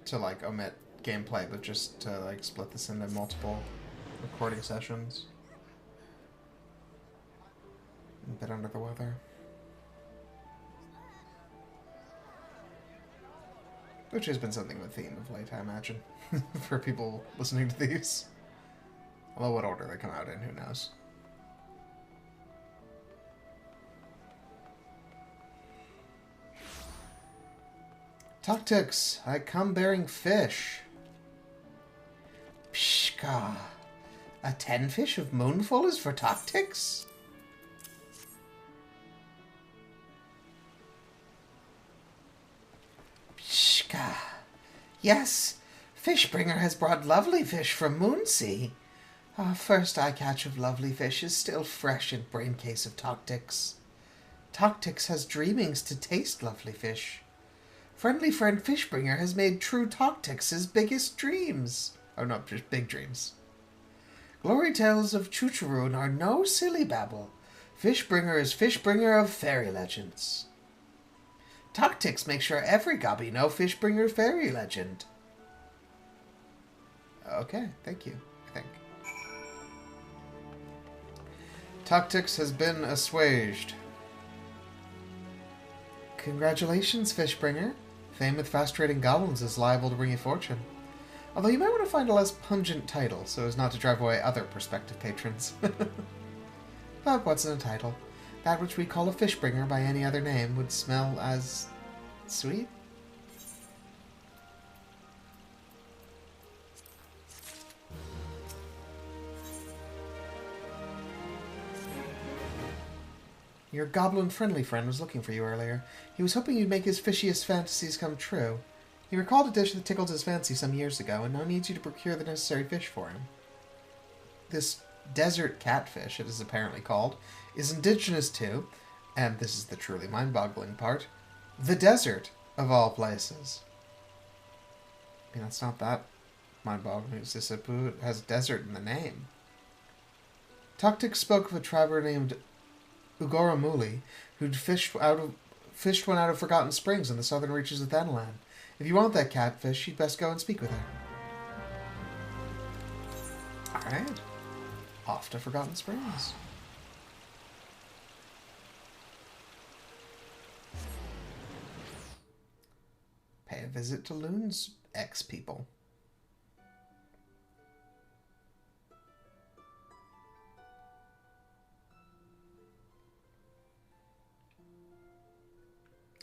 to like omit gameplay, but just to like split this into multiple recording sessions. I'm a bit under the weather. Which has been something of a theme of late, I imagine, for people listening to these. Although what order they come out in, who knows. Tactics, I come bearing fish. Pshka. A 10 fish of moonful is for tactics? Pshka. Yes, Fishbringer has brought lovely fish from Moonsea. Our first eye-catch of lovely fish is still fresh in braincase of Tactics. Tactics has dreamings to taste lovely fish. Friendly friend Fishbringer has made true Tactics his biggest dreams. Oh no, just big dreams. Glory tales of Chuchurun are no silly babble. Fishbringer is Fishbringer of fairy legends. Tactics make sure every gobby know Fishbringer fairy legend. Okay, thank you, I think. Tactics has been assuaged. Congratulations, Fishbringer. Fame with fast-trading goblins is liable to bring you fortune. Although you might want to find a less pungent title, so as not to drive away other prospective patrons. But what's in a title? That which we call a Fishbringer by any other name would smell as... sweet? Your goblin-friendly friend was looking for you earlier. He was hoping you'd make his fishiest fantasies come true. He recalled a dish that tickled his fancy some years ago, and now needs you to procure the necessary fish for him. This desert catfish, it is apparently called, is indigenous to, and this is the truly mind-boggling part, the desert, of all places. I mean, it's not that mind-boggling. It's just it has desert in the name. Toktik spoke of a traveler named Ugoramuli, who'd fished one out of Forgotten Springs in the southern reaches of Thanalan. If you want that catfish, you'd best go and speak with her. Alright. Off to Forgotten Springs. Pay a visit to Loon's ex-people.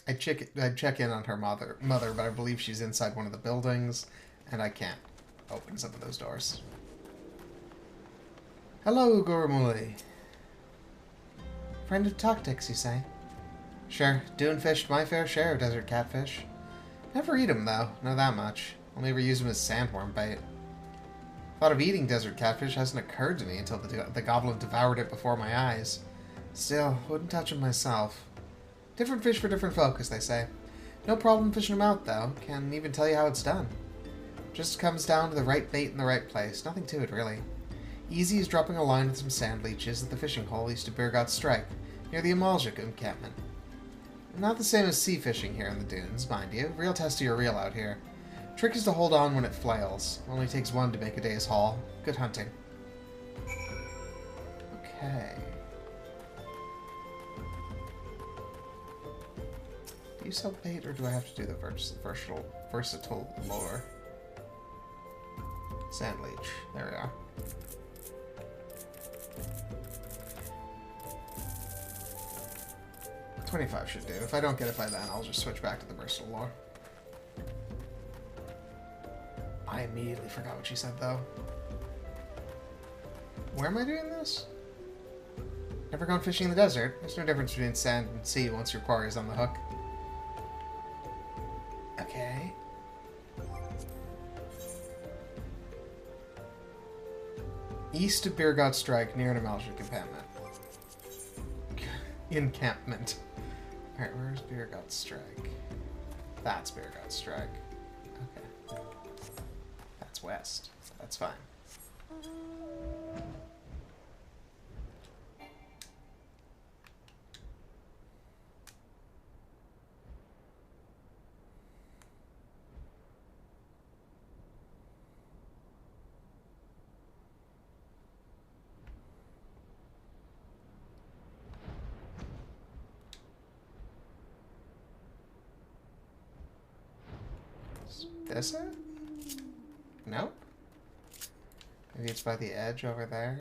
I'd check in on her mother, but I believe she's inside one of the buildings, and I can't open some of those doors. Hello, Ugoramuli. Friend of Toktik's, you say? Sure, dune fished my fair share of desert catfish. Never eat 'em, though. Know that much. Only ever use 'em as sandworm bait. Thought of eating desert catfish hasn't occurred to me until the goblin devoured it before my eyes. Still, wouldn't touch 'em myself. Different fish for different folk, as they say. No problem fishing 'em out, though. Can even tell you how it's done. Just comes down to the right bait in the right place. Nothing to it, really. Easy as dropping a line with some sand leeches at the fishing hole east of Birgot's Strike, near the Amaljic encampment. Not the same as sea fishing here in the dunes, mind you. Real test of your reel out here. Trick is to hold on when it flails. Only takes one to make a day's haul. Good hunting. Okay. Do you sell bait, or do I have to do the versatile lure? Sand leech. There we are. $25 should do. If I don't get it by then, I'll just switch back to the versatile lure. I immediately forgot what she said, though. Where am I doing this? Never gone fishing in the desert. There's no difference between sand and sea once your quarry is on the hook. Okay. East of Birgot's Strike, near an Amaljic encampment. Alright, where's Birgot's Strike? That's Birgot's Strike. Okay. That's west. That's fine. This it? Nope. Maybe it's by the edge over there.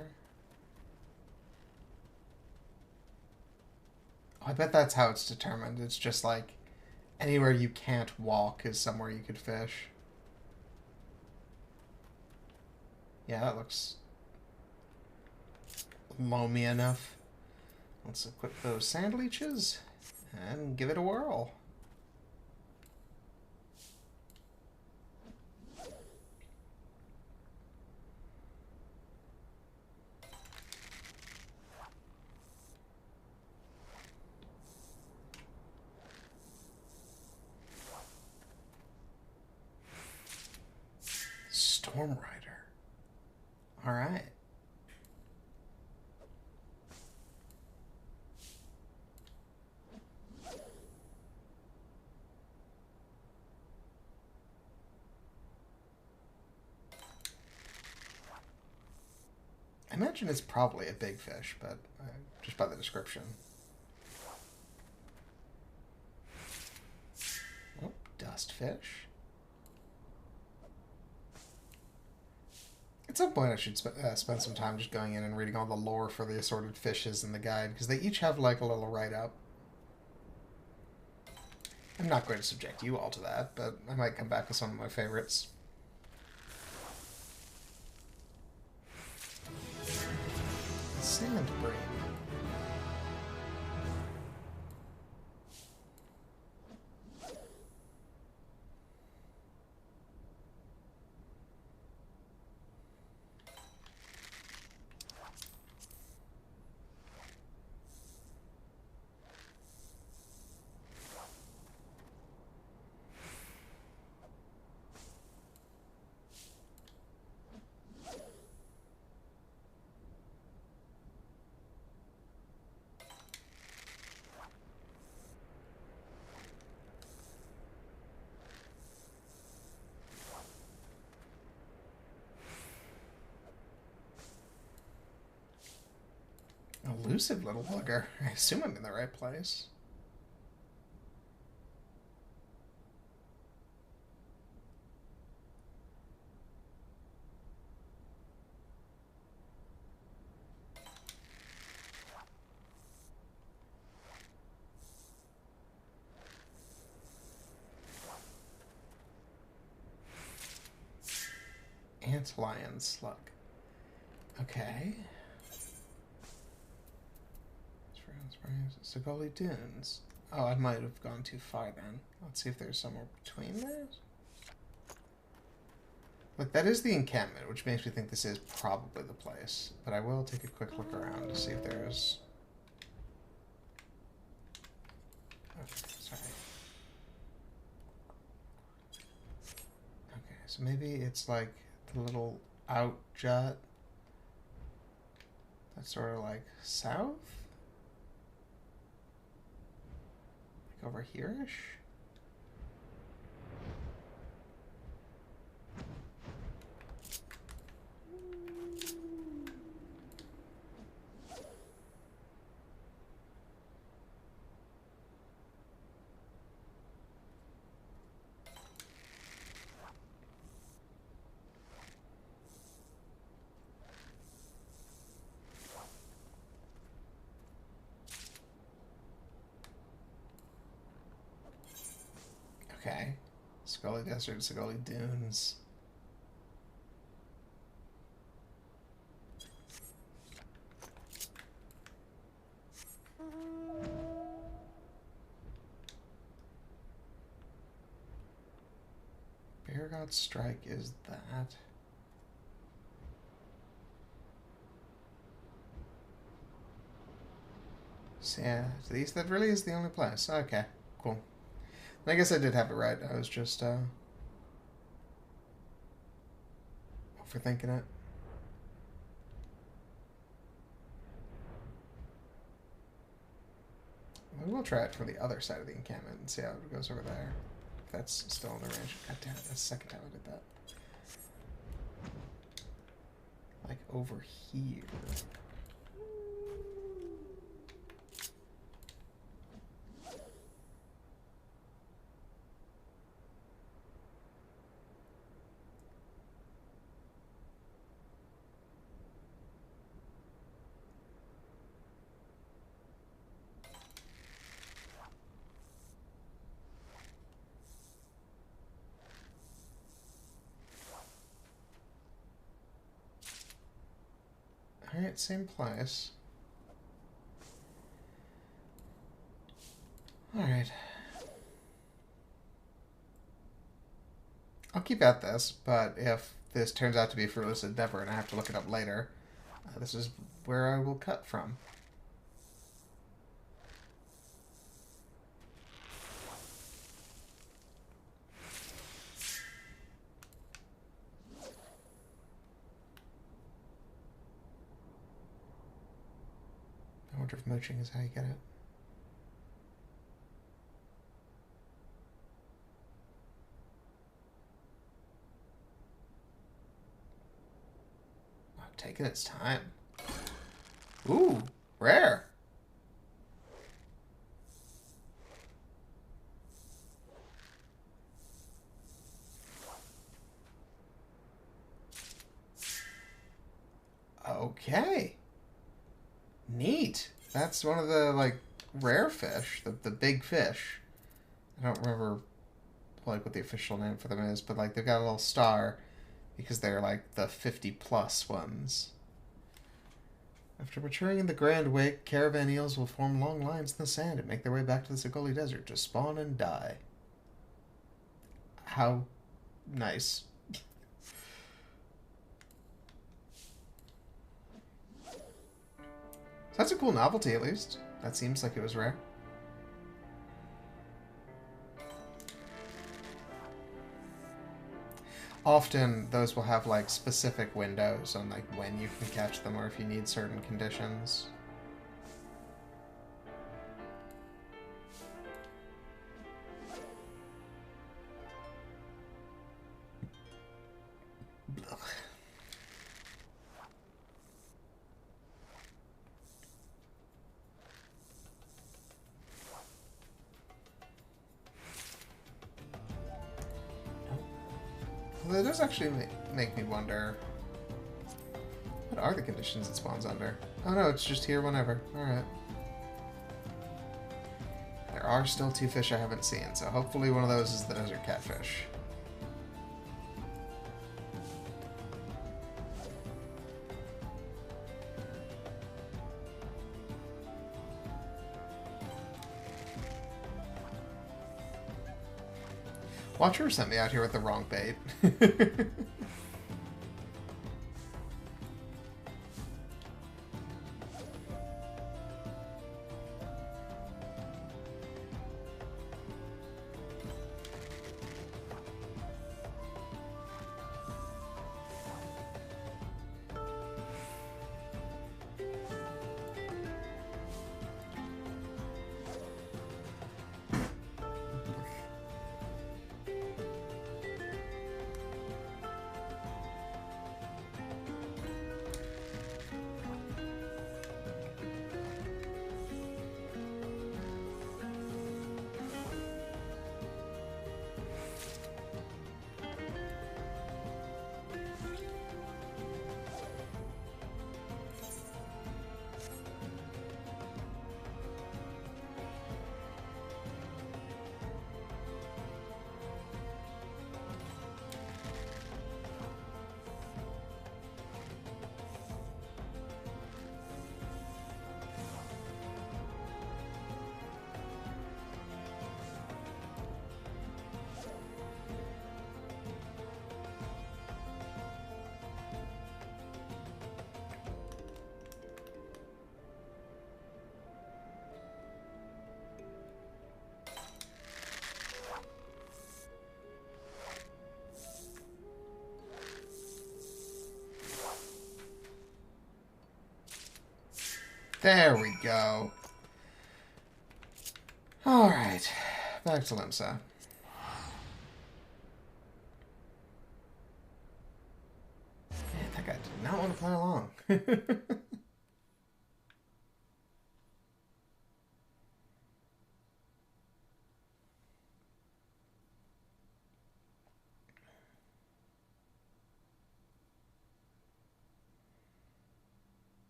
Oh, I bet that's how it's determined. It's just like anywhere you can't walk is somewhere you could fish. Yeah, that looks loamy enough. Let's equip those sand leeches and give it a whirl. Storm Rider. All right. I imagine it's probably a big fish, but just by the description. Oh, dust fish. At some point I should spend some time just going in and reading all the lore for the assorted fishes in the guide, because they each have like a little write-up. I'm not going to subject you all to that, but I might come back with some of my favorites. Sand brain. elusive little bugger. I assume I'm in the right place. Antlion slug. Okay. Sagoli Dunes. Oh, I might have gone too far then. Let's see if there's somewhere between those. Look, that is the encampment, which makes me think this is probably the place. But I will take a quick look around to see if there's... Okay, sorry. Okay, so maybe it's like the little out jut. That's sort of like south? Like over here-ish? Okay. Scully Desert, Scully Dunes. Bear God Strike is that. So yeah, that really is the only place. Okay, cool. I guess I did have it right. I was just overthinking it. Maybe we'll try it from the other side of the encampment and see how it goes over there. If that's still in the range. God damn it, that's the second time I did that. Like over here. Alright, same place. Alright. I'll keep at this, but if this turns out to be a fruitless endeavor and I have to look it up later, this is where I will cut from. I wonder if mooching is how you get it. Oh, taking its time. Ooh, rare. Okay. Neat. That's one of the, like, rare fish. The big fish. I don't remember, like, what the official name for them is, but, like, they've got a little star because they're, like, the 50-plus ones. After maturing in the Grand Wake, caravan eels will form long lines in the sand and make their way back to the Sagoli Desert to spawn and die. How nice. That's a cool novelty, at least. That seems like it was rare. Often, those will have, like, specific windows on, like, when you can catch them or if you need certain conditions. Although it does actually make me wonder, what are the conditions it spawns under? Oh no, it's just here whenever. Alright. There are still 2 fish I haven't seen, so hopefully one of those is the desert catfish. Watcher sent me out here with the wrong bait. There we go. Alright. Back to Limsa. Man, that guy did not want to play along.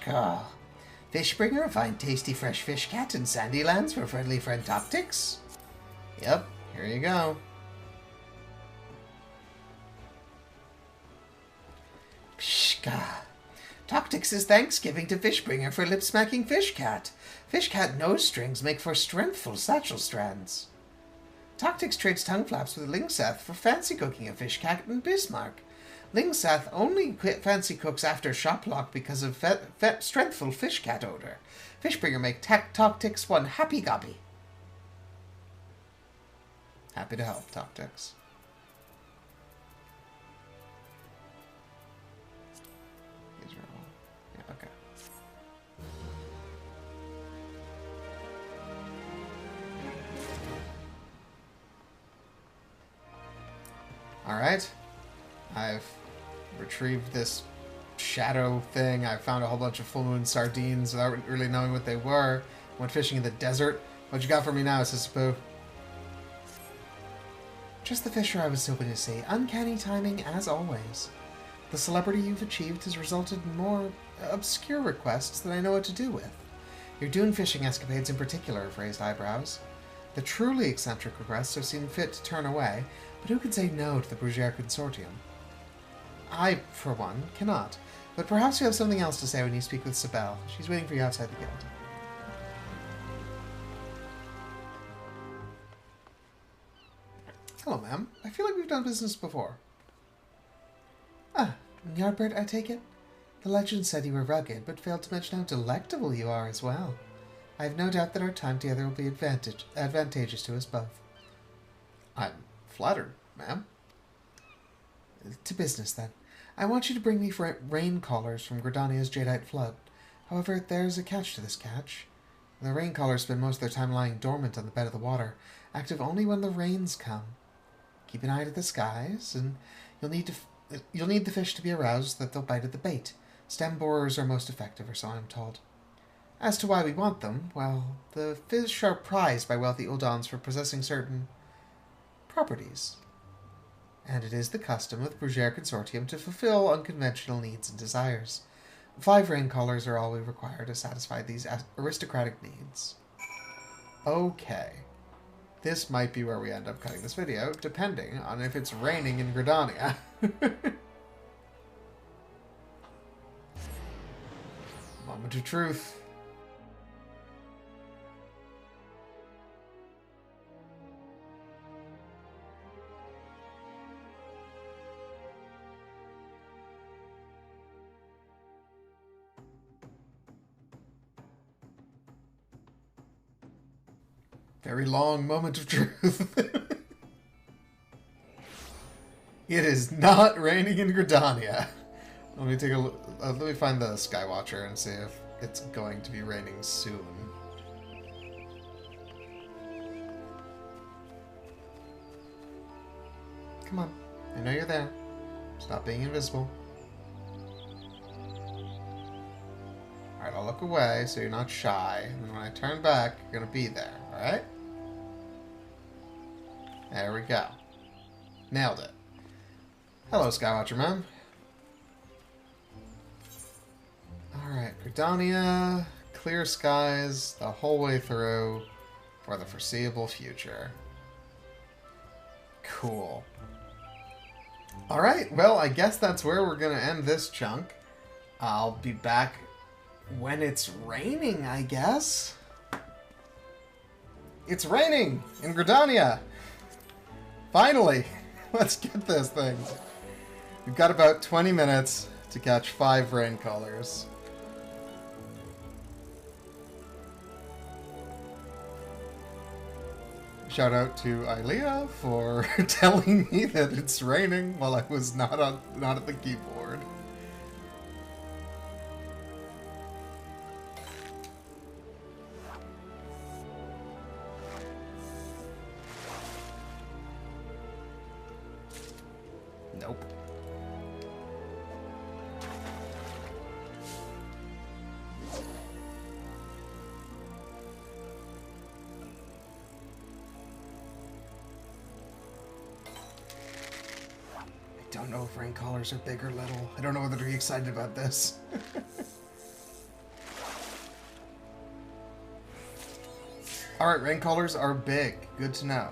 Ah, Fishbringer, find tasty fresh fish cat in sandy lands for friendly friend Toptics. Yep, here you go. Pshka. Toptics is Thanksgiving to Fishbringer for lip-smacking fish cat. Fish cat nose strings make for strengthful satchel strands. Toptics trades tongue flaps with Lingseth for fancy cooking a fish cat in Bismarck. Lingseth only fancy cooks after shoplock because of strengthful fish cat odor. Fishbringer make Toptics one happy gobby. Happy to help, Toptics. Yeah, okay. Alright. I've retrieved this shadow thing. I found a whole bunch of full moon sardines without really knowing what they were. Went fishing in the desert. What you got for me now, Sissapoo? Just the fisher I was hoping to see. Uncanny timing, as always. The celebrity you've achieved has resulted in more obscure requests than I know what to do with. Your dune fishing escapades in particular have raised eyebrows. The truly eccentric requests have seen fit to turn away, but who could say no to the Brugiere Consortium? I, for one, cannot. But perhaps you have something else to say when you speak with Sibel. She's waiting for you outside the guild. Hello, ma'am. I feel like we've done business before. Ah, Ny'ardbert, I take it? The legend said you were rugged, but failed to mention how delectable you are as well. I have no doubt that our time together will be advantageous to us both. I'm flattered, ma'am. To business, then. I want you to bring me rain callers from Gridania's jadeite flood. However, there's a catch to this catch. The rain callers spend most of their time lying dormant on the bed of the water, active only when the rains come. Keep an eye to the skies, and you'll need the fish to be aroused so that they'll bite at the bait. Stem borers are most effective, or so I'm told. As to why we want them, well, the fish are prized by wealthy Uldans for possessing certain properties. And it is the custom of the Brugere Consortium to fulfill unconventional needs and desires. 5 rain callers are all we require to satisfy these aristocratic needs. Okay. This might be where we end up cutting this video, depending on if it's raining in Gridania. Moment of truth. Very long moment of truth. It is not raining in Gridania. Let me take a look. Let me find the Skywatcher and see if it's going to be raining soon. Come on. I know you're there. Stop being invisible. Alright, I'll look away so you're not shy. And when I turn back, you're going to be there. Alright? There we go. Nailed it. Hello, Skywatcher Man. Alright, Gridania, clear skies the whole way through for the foreseeable future. Cool. Alright, well, I guess that's where we're going to end this chunk. I'll be back when it's raining, I guess. It's raining in Gridania! Finally! Let's get this thing. We've got about 20 minutes to catch 5 rain callers. Shout out to Ilea for telling me that it's raining while I was not at the keyboard. Nope. I don't know if rain callers are big or little. I don't know whether to be excited about this. Alright, rain callers are big. Good to know.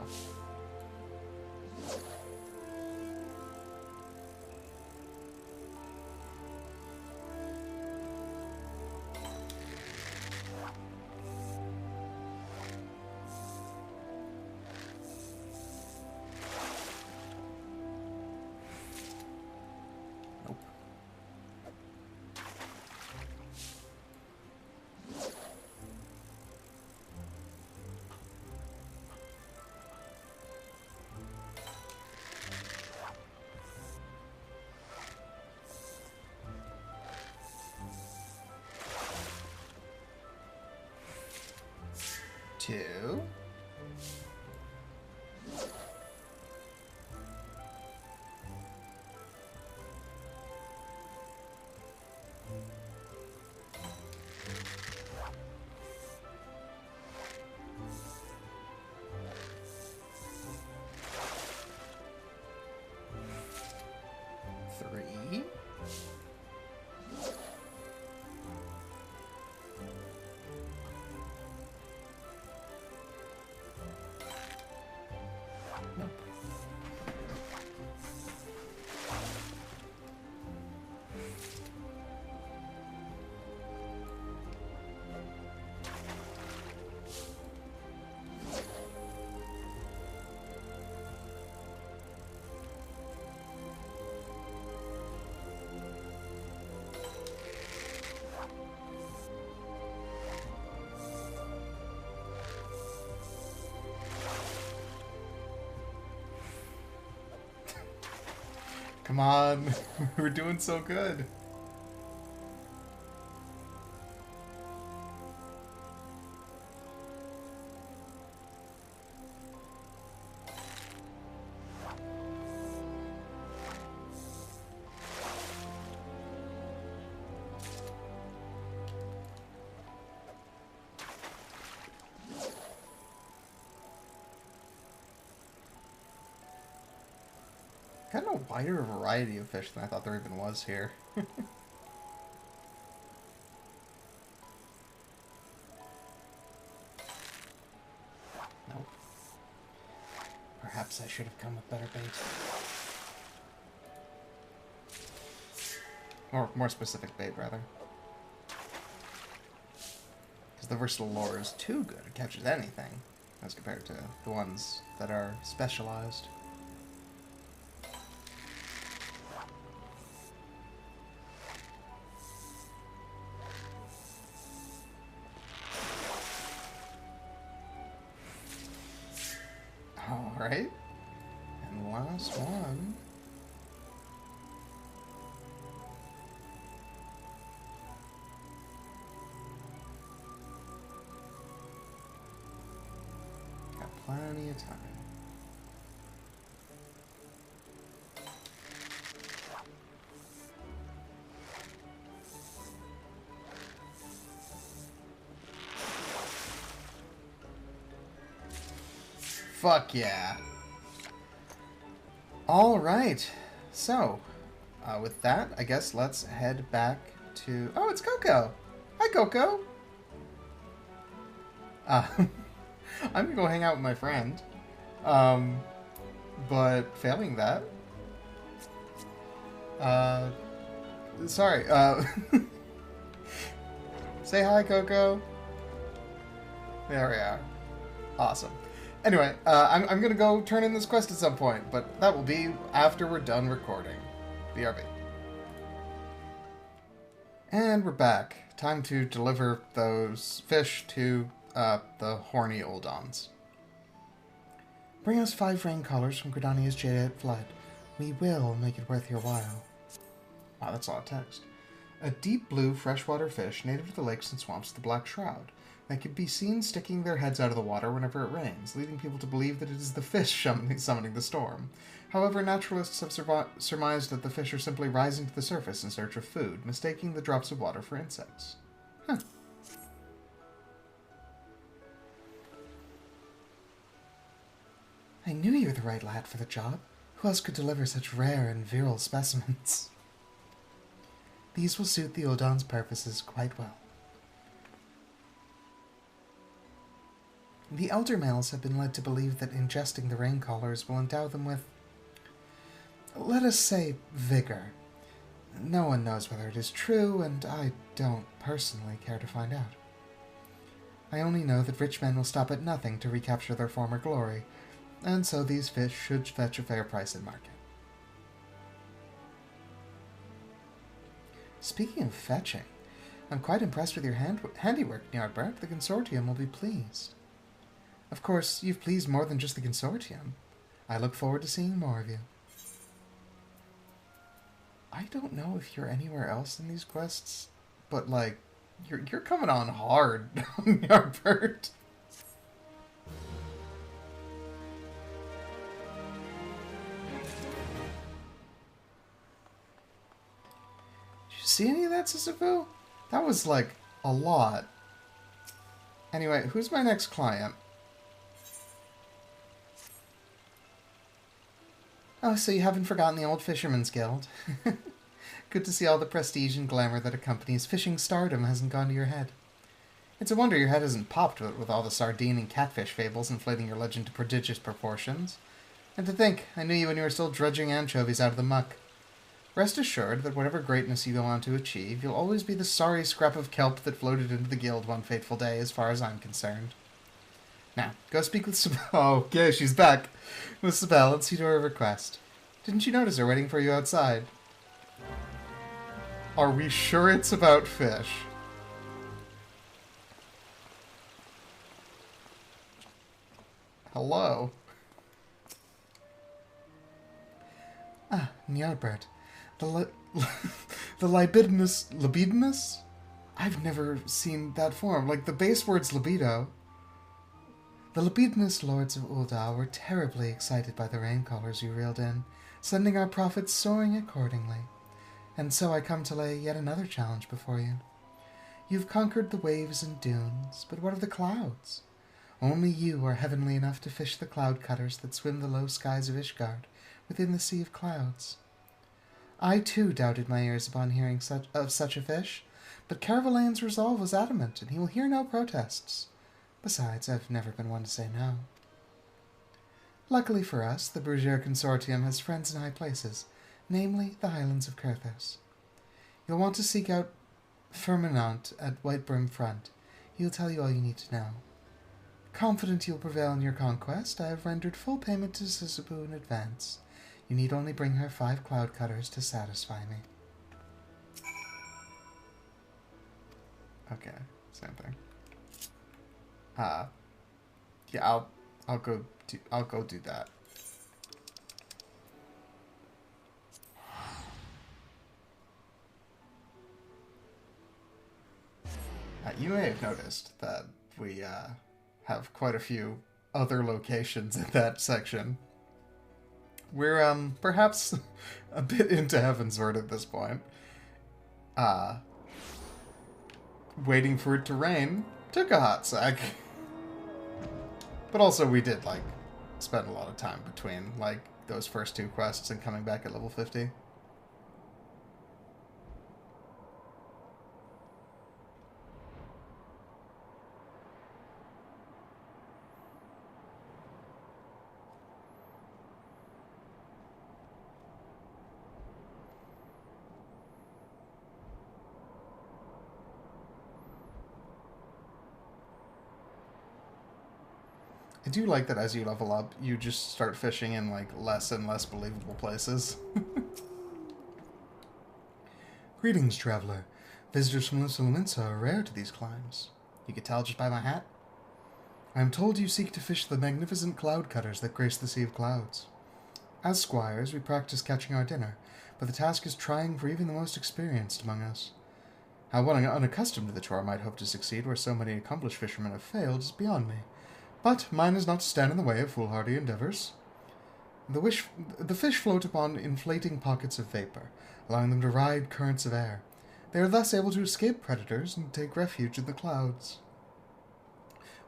Two. Three. Come on. We're doing so good. Kind of a wider variety of fish than I thought there even was here. Nope. Perhaps I should have come with better bait. Or more specific bait, rather. Because the versatile lure is too good. It catches anything, as compared to the ones that are specialized. Alright. And last one. Got plenty of time. Fuck yeah. Alright. So, with that, I guess let's head back to... Oh, it's Coco! Hi, Coco! I'm gonna go hang out with my friend. But failing that... sorry, say hi, Coco. There we are. Awesome. Anyway, I'm gonna go turn in this quest at some point, but that will be after we're done recording. BRB. And we're back. Time to deliver those fish to the horny Oldons. Bring us 5 rain collars from Gridania's Jaded Flood. We will make it worth your while. Wow, that's a lot of text. A deep blue freshwater fish native to the lakes and swamps of the Black Shroud that can be seen sticking their heads out of the water whenever it rains, leading people to believe that it is the fish summoning the storm. However, naturalists have surmised that the fish are simply rising to the surface in search of food, mistaking the drops of water for insects. Huh. I knew you were the right lad for the job. Who else could deliver such rare and virile specimens? These will suit the Odon's purposes quite well. The elder males have been led to believe that ingesting the rain collars will endow them with, let us say, vigor. No one knows whether it is true, and I don't personally care to find out. I only know that rich men will stop at nothing to recapture their former glory, and so these fish should fetch a fair price in market. Speaking of fetching, I'm quite impressed with your handiwork, Ny'ardbert. The consortium will be pleased. Of course, you've pleased more than just the consortium. I look forward to seeing more of you. I don't know if you're anywhere else in these quests, but, like, you're coming on hard, Ny'ardbert. Did you see any of that, Sisyphus? That was, like, a lot. Anyway, who's my next client? Oh, so you haven't forgotten the old Fisherman's Guild. Good to see all the prestige and glamour that accompanies fishing stardom hasn't gone to your head. It's a wonder your head hasn't popped with all the sardine and catfish fables inflating your legend to prodigious proportions. And to think, I knew you when you were still drudging anchovies out of the muck. Rest assured that whatever greatness you go on to achieve, you'll always be the sorry scrap of kelp that floated into the guild one fateful day, as far as I'm concerned. Now, go speak with Sibel. Oh, okay, she's back. With Sibel and see to her request. Didn't you notice her waiting for you outside? Are we sure it's about fish? Hello? Ah, Ny'ardbert. The libidinous? I've never seen that form. Like, the base word's libido. The libidinous lords of Ul'dah were terribly excited by the rain callers you reeled in, sending our profits soaring accordingly. And so I come to lay yet another challenge before you. You've conquered the waves and dunes, but what of the clouds? Only you are heavenly enough to fish the cloud cutters that swim the low skies of Ishgard, within the sea of clouds. I too doubted my ears upon hearing of such a fish, but Caravalane's resolve was adamant, and he will hear no protests. Besides, I've never been one to say no. Luckily for us, the Brugier Consortium has friends in high places, namely the Highlands of Kurthos. You'll want to seek out Firminant at Whitebrim Front. He'll tell you all you need to know. Confident you'll prevail in your conquest, I have rendered full payment to Sisabu in advance. You need only bring her 5 cloud cutters to satisfy me. Okay, same thing. Yeah, I'll go do that. You may have noticed that we have quite a few other locations in that section. We're perhaps a bit into Heavensward at this point. Waiting for it to rain took a hot sec. But also we did, like, spend a lot of time between, like, those first 2 quests and coming back at level 50. I do like that as you level up, you just start fishing in, like, less and less believable places. Greetings, traveler. Visitors from Lusa are rare to these climes. You could tell just by my hat. I am told you seek to fish the magnificent cloud cutters that grace the Sea of Clouds. As squires, we practice catching our dinner, but the task is trying for even the most experienced among us. How one unaccustomed to the chore might hope to succeed where so many accomplished fishermen have failed is beyond me. But mine is not to stand in the way of foolhardy endeavors. The fish float upon inflating pockets of vapor, allowing them to ride currents of air. They are thus able to escape predators and take refuge in the clouds.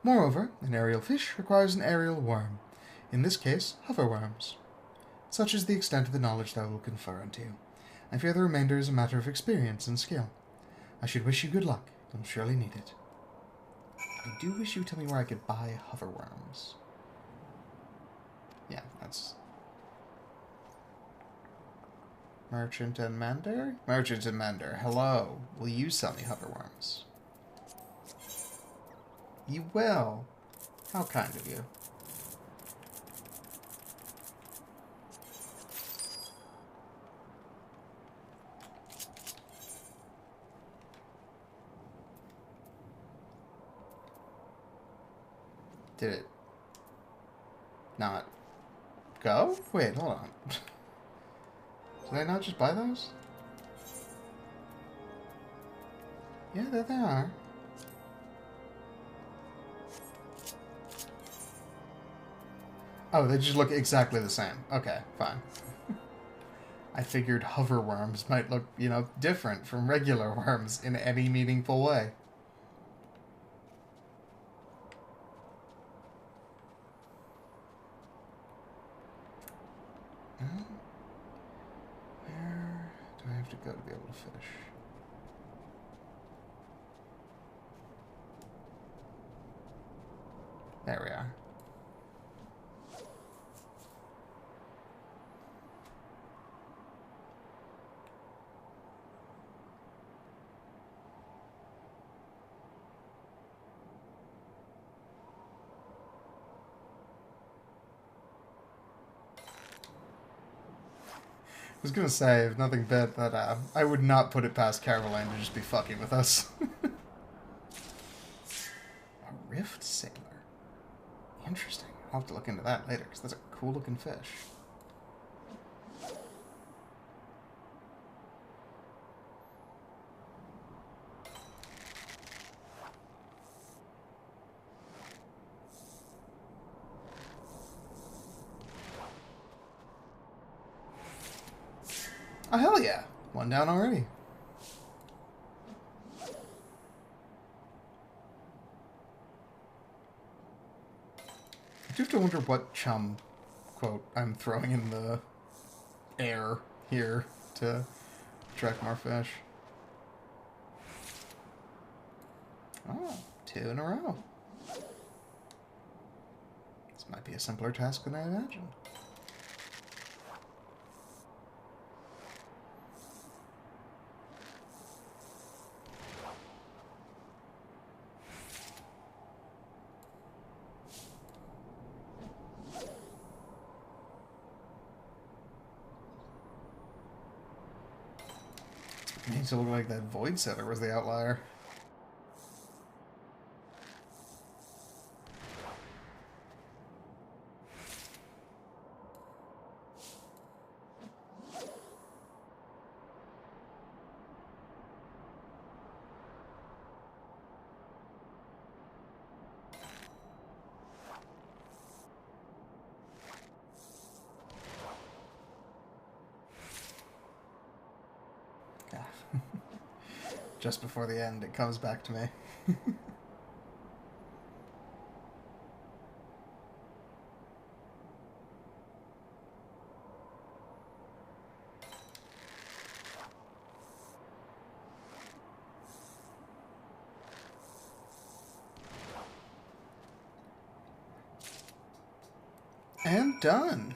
Moreover, an aerial fish requires an aerial worm, in this case, hoverworms. Such is the extent of the knowledge that I will confer unto you. I fear the remainder is a matter of experience and skill. I should wish you good luck. You'll surely need it. I do wish you would tell me where I could buy hoverworms. Yeah, that's... Merchant and Mender? Merchant and Mender, hello. Will you sell me hoverworms? You will. How kind of you. Did it not go? Wait, hold on. Did I not just buy those? Yeah, there they are. Oh, they just look exactly the same. Okay, fine. I figured hoverworms might look, you know, different from regular worms in any meaningful way. Where do I have to go to be able to fish? There we are. I was gonna say, if nothing but that I would not put it past Caroline to just be fucking with us. A rift sailor. Interesting. I'll have to look into that later, because that's a cool looking fish. Oh, hell yeah. One down already. I do have to wonder what chum quote I'm throwing in the air here to attract more fish. Oh, 2 in a row. This might be a simpler task than I imagined. It made it look like that void setter was the outlier. Just before the end, it comes back to me. And done.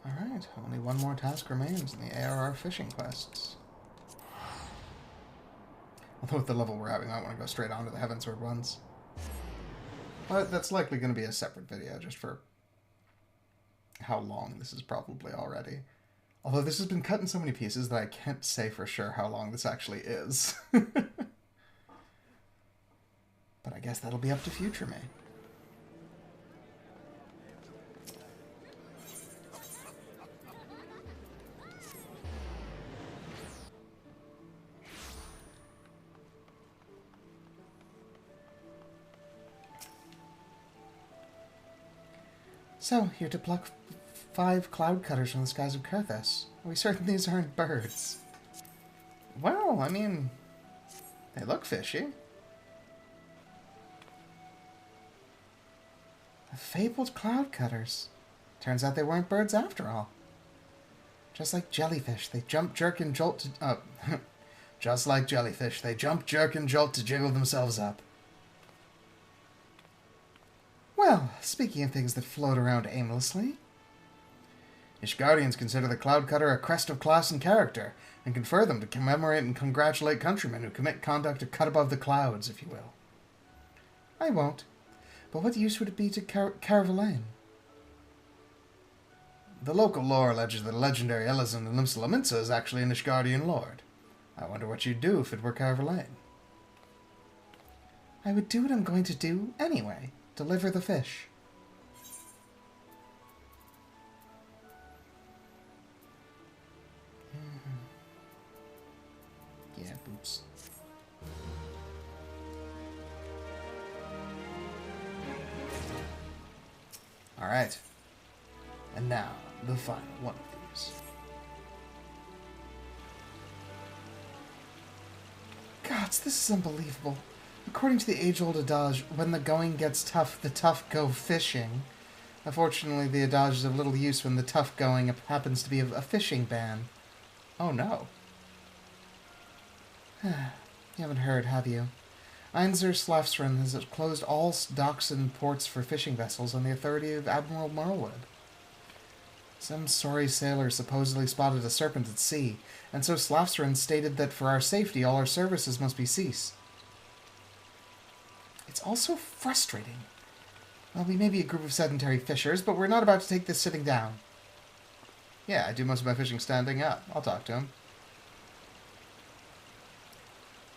Alright, only one more task remains in the ARR fishing quests. Although with the level we're at, we might want to go straight on to the Heavensward ones. But that's likely going to be a separate video, just for how long this is probably already. Although this has been cut in so many pieces that I can't say for sure how long this actually is. But I guess that'll be up to future me. So, here to pluck 5 cloud cutters from the skies of Kurthus. Are we certain these aren't birds? Well, I mean, they look fishy. The fabled cloud cutters. Turns out they weren't birds after all. Just like jellyfish, they jump, jerk, and jolt to... Just like jellyfish, they jump, jerk, and jolt to jiggle themselves up. Well, speaking of things that float around aimlessly, Ny'ards consider the Cloud Cutter a crest of class and character, and confer them to commemorate and congratulate countrymen who commit conduct to cut above the clouds, if you will. I won't. But what use would it be to Caravalain? The local lore alleges that a legendary Elizon in Limsa is actually a Ny'ardian lord. I wonder what you'd do if it were Caravalain. I would do what I'm going to do anyway. Deliver the fish. Yeah, boots. Alright. And now, the final one of these. Gods, this is unbelievable. According to the age-old adage, when the going gets tough, the tough go fishing. Unfortunately, the adage is of little use when the tough going happens to be a fishing ban. Oh no. You haven't heard, have you? Einzer Slafsrun has closed all docks and ports for fishing vessels on the authority of Admiral Marlwood. Some sorry sailor supposedly spotted a serpent at sea, and so Slafsrun stated that for our safety all our services must be ceased. It's also frustrating. Well, we may be a group of sedentary fishers, but we're not about to take this sitting down. Yeah, I do most of my fishing standing up. I'll talk to him.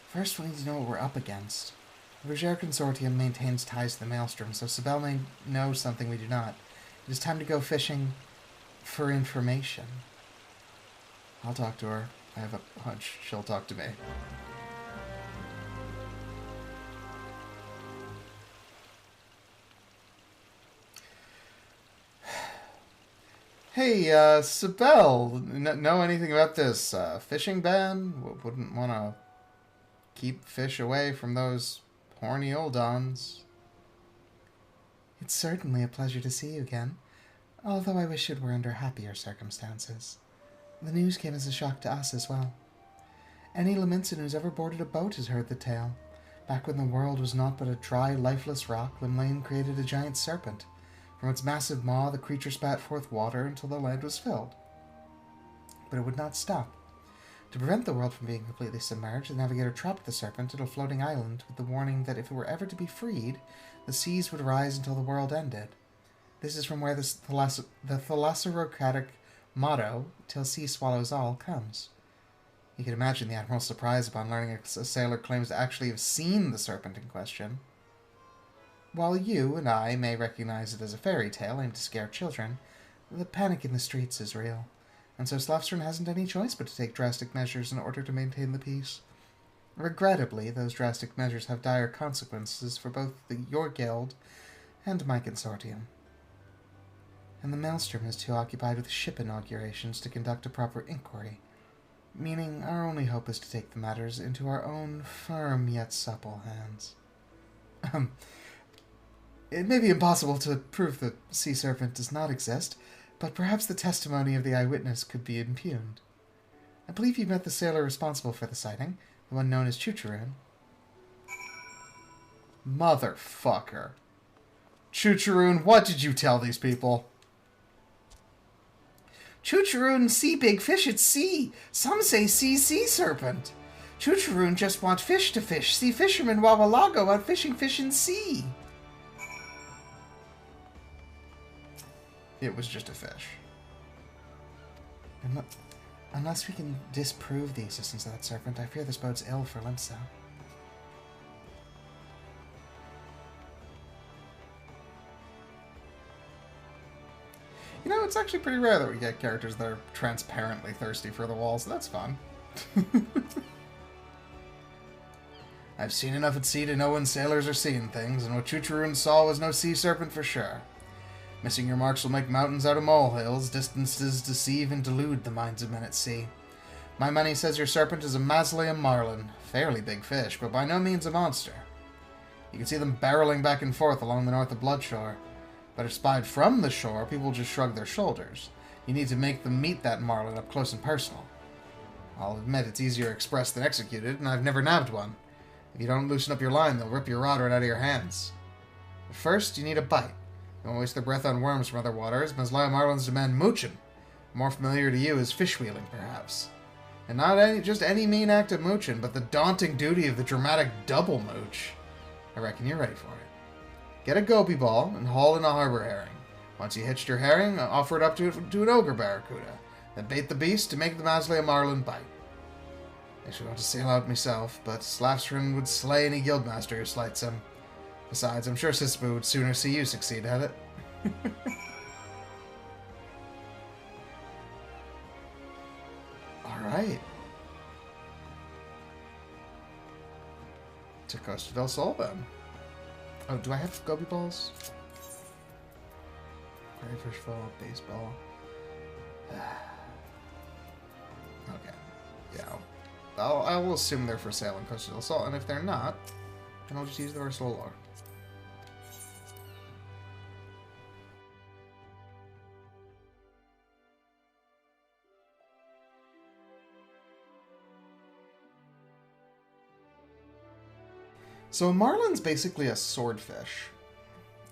First, we need to know what we're up against. The Roger Consortium maintains ties to the Maelstrom, so Sibel may know something we do not. It is time to go fishing for information. I'll talk to her. I have a hunch she'll talk to me. Hey, Sibel, know anything about this fishing ban? Wouldn't want to keep fish away from those horny old dons. It's certainly a pleasure to see you again, although I wish it were under happier circumstances. The news came as a shock to us as well. Any Laminson who's ever boarded a boat has heard the tale. Back when the world was naught but a dry, lifeless rock, Limlane created a giant serpent. From its massive maw, the creature spat forth water until the land was filled. But it would not stop. To prevent the world from being completely submerged, the navigator trapped the serpent at a floating island with the warning that if it were ever to be freed, the seas would rise until the world ended. This is from where the thalassocratic motto, "Till sea swallows all," comes. You can imagine the Admiral's surprise upon learning a sailor claims to actually have seen the serpent in question. While you and I may recognize it as a fairy tale aimed to scare children, the panic in the streets is real, and so Slafstern hasn't any choice but to take drastic measures in order to maintain the peace. Regrettably, those drastic measures have dire consequences for both your guild and my consortium. And the Maelstrom is too occupied with ship inaugurations to conduct a proper inquiry, meaning our only hope is to take the matters into our own firm yet supple hands. It may be impossible to prove the sea serpent does not exist, but perhaps the testimony of the eyewitness could be impugned. I believe you met the sailor responsible for the sighting, the one known as Chucharoon. Motherfucker. Chucharoon, what did you tell these people? Chucharoon see big fish at sea. Some say see sea serpent. Chucharoon just want fish to fish. See fishermen Wawalago out fishing fish in sea. It was just a fish. Unless we can disprove the existence of that serpent, I fear this bodes ill for Limsa. You know, it's actually pretty rare that we get characters that are transparently thirsty for the walls. That's fun. I've seen enough at sea to know when sailors are seeing things, and what Chucharoon saw was no sea serpent for sure. Missing your marks will make mountains out of molehills. Distances deceive and delude the minds of men at sea. My money says your serpent is a Masleum marlin. Fairly big fish, but by no means a monster. You can see them barreling back and forth along the north of Bloodshore. But if spied from the shore, people will just shrug their shoulders. You need to make them meet that marlin up close and personal. I'll admit it's easier expressed than executed, and I've never nabbed one. If you don't loosen up your line, they'll rip your rod right out of your hands. But first, you need a bite. You won't waste their breath on worms from other waters. Masleum marlins demand mooching. More familiar to you is fish wheeling, perhaps. And not just any mean act of mooching, but the daunting duty of the dramatic double mooch. I reckon you're ready for it. Get a goby ball and haul in a harbor herring. Once you hitched your herring, offer it up to an ogre barracuda. Then bait the beast to make the Masleum marlin bite. I should want to sail out myself, but Slafstern would slay any guildmaster who slights him. Besides, I'm sure Sisbu would sooner see you succeed at it. Alright. To Costa del Sol, then. Oh, do I have goby balls? Crayfish ball, baseball. Okay. Yeah. I will assume they're for sale in Costa del Sol, and if they're not, then I'll just use the Versatile Lore. So a marlin's basically a swordfish.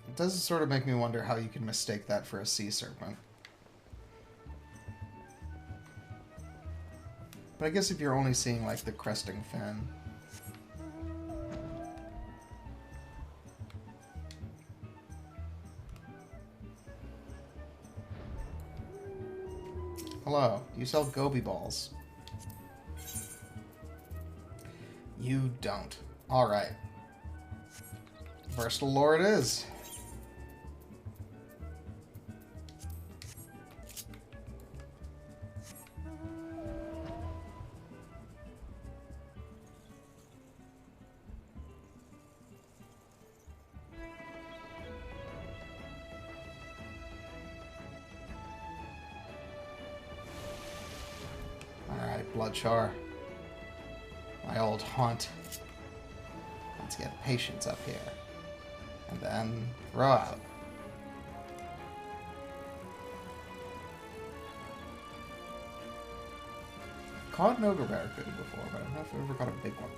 It does sort of make me wonder how you can mistake that for a sea serpent. But I guess if you're only seeing, like, the cresting fin. Hello, you sell goby balls. You don't. Alright. Versatile lore it is. Bloodshore. My old haunt. Let's get patience up here. And then throw out. Caught an ogre barracuda before, but I don't know if I've ever caught a big one.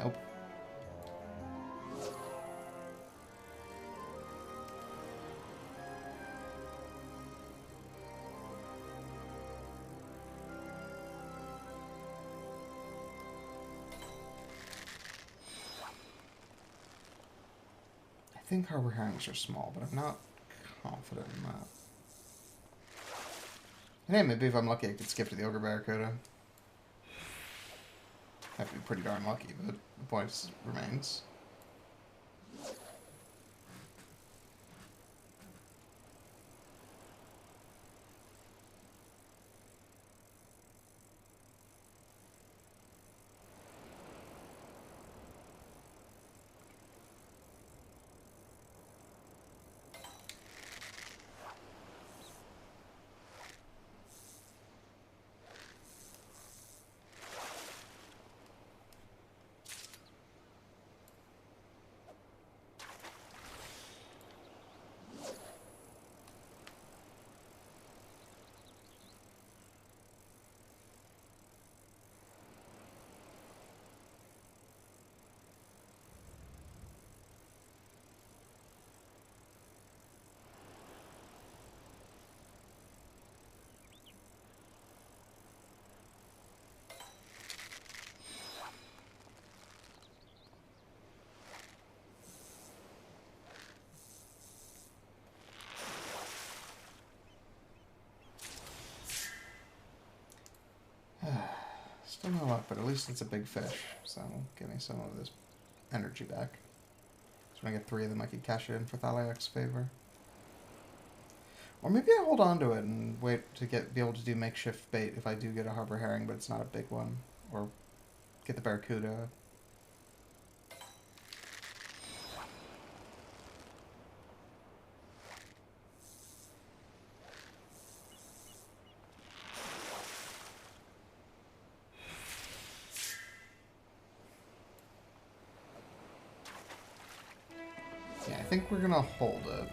Nope. I think harbor herrings are small, but I'm not confident in that. And hey, maybe if I'm lucky I could skip to the ogre barracuda. Have to be pretty darn lucky, but the point remains. Still no luck, but at least it's a big fish, so give me some of this energy back. So when I get 3 of them, I could cash it in for Thaliak's favor. Or maybe I hold on to it and wait to be able to do makeshift bait if I do get a harbor herring, but it's not a big one. Or get the barracuda. Yeah, I think we're gonna hold it.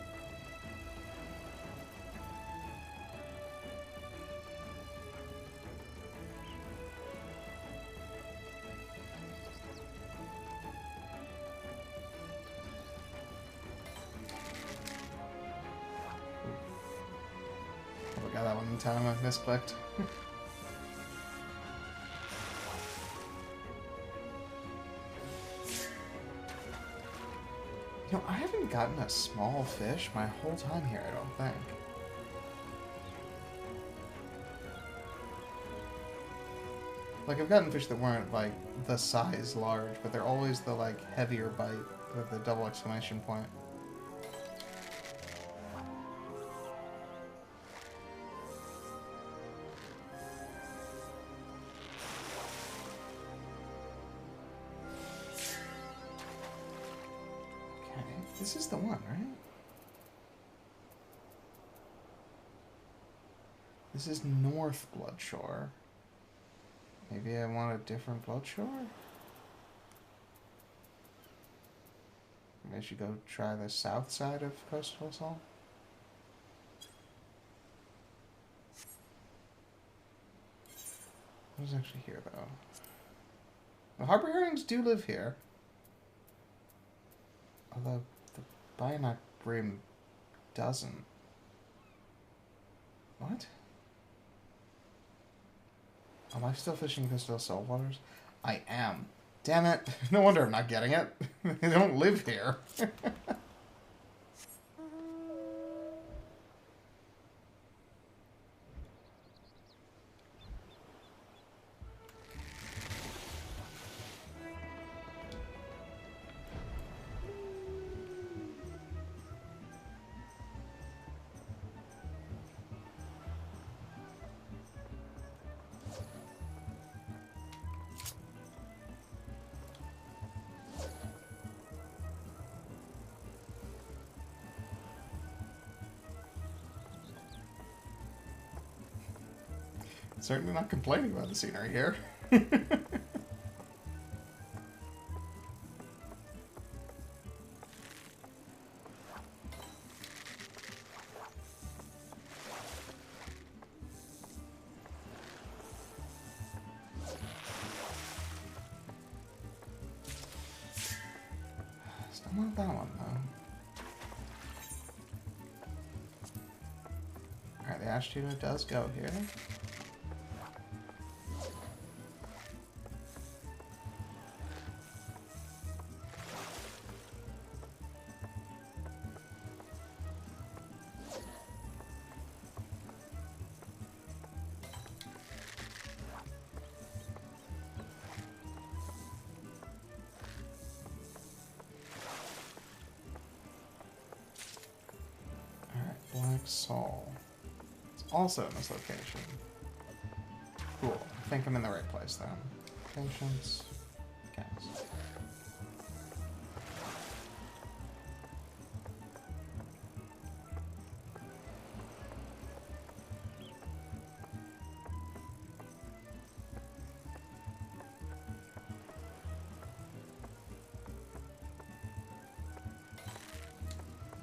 Oh, I got that one in time. I misclicked. You know, I haven't gotten a small fish my whole time here, I don't think. Like, I've gotten fish that weren't, like, the size large, but they're always the, like, heavier bite with the double exclamation point. This is the one, right? This is North Bloodshore. Maybe I want a different Bloodshore? Maybe I should go try the south side of Coastal Assault. What is actually here, though? The harbor herrings do live here. Although the Bayanak Brim doesn't. What? Am I still fishing Coastal Assault waters? I am. Damn it. No wonder I'm not getting it. They don't live here. Certainly not complaining about the scenery here. Still not that one, though. Alright, the ash tuna does go here. Black Soul. It's also in this location. Cool. I think I'm in the right place then. Patience. Cast.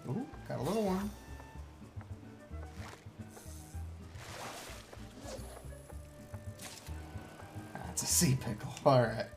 Ooh, got a little one. That's a sea pickle. Alright.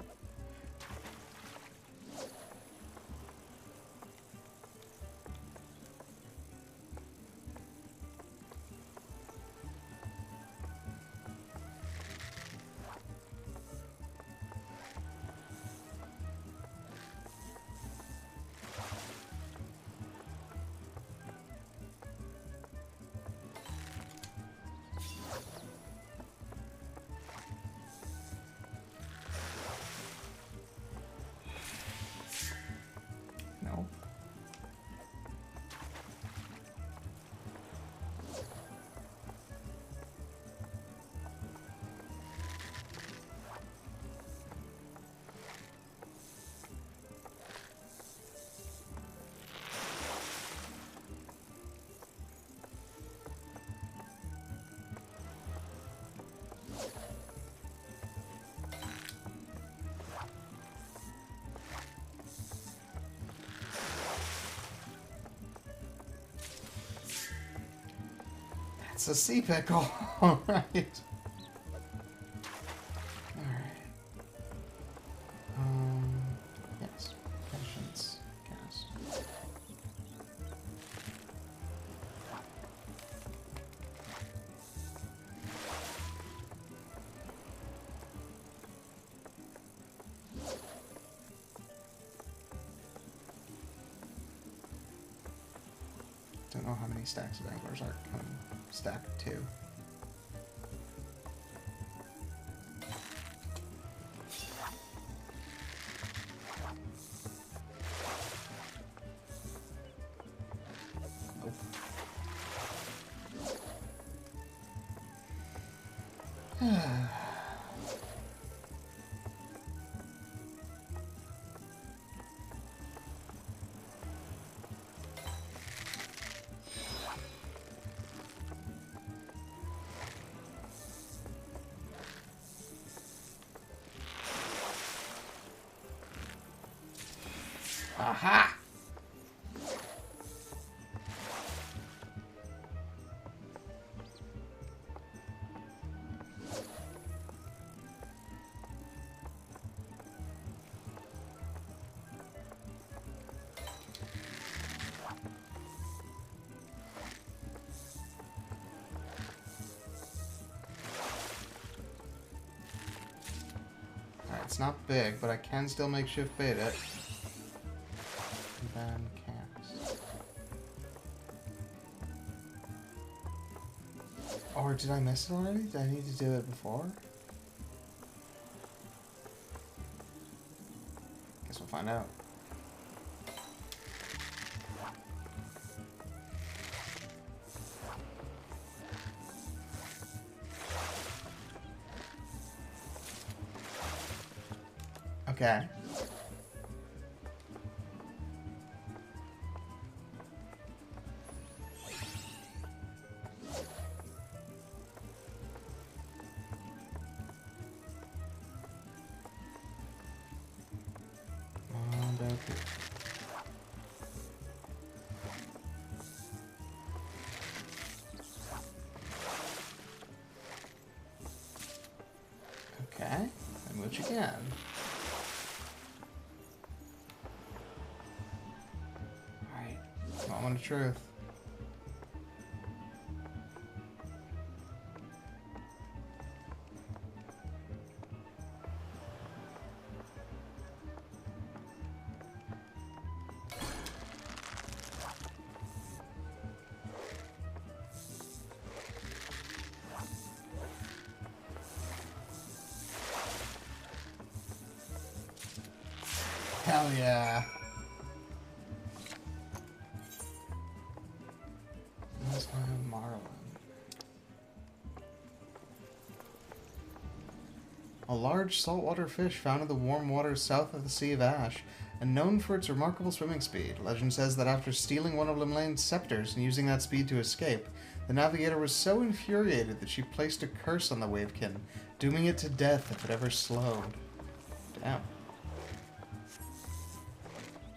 No. It's a sea pickle. Alright. Alright. Yes. Patience. Cast. Don't know how many stacks of anglers are coming. Stack 2. Nope. Aha! Alright, it's not big, but I can still make shift bait it. And then cast. Or did I miss it already? Did I need to do it before? Guess we'll find out. Okay. what you can. Alright, moment of truth. Hell yeah. Let's go to Marlin. A large saltwater fish found in the warm waters south of the Sea of Ash, and known for its remarkable swimming speed. Legend says that after stealing one of Limlane's scepters and using that speed to escape, the navigator was so infuriated that she placed a curse on the wavekin, dooming it to death if it ever slowed. Damn.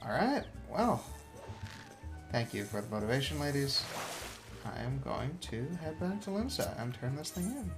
Alright, well, thank you for the motivation, ladies. I am going to head back to Limsa and turn this thing in.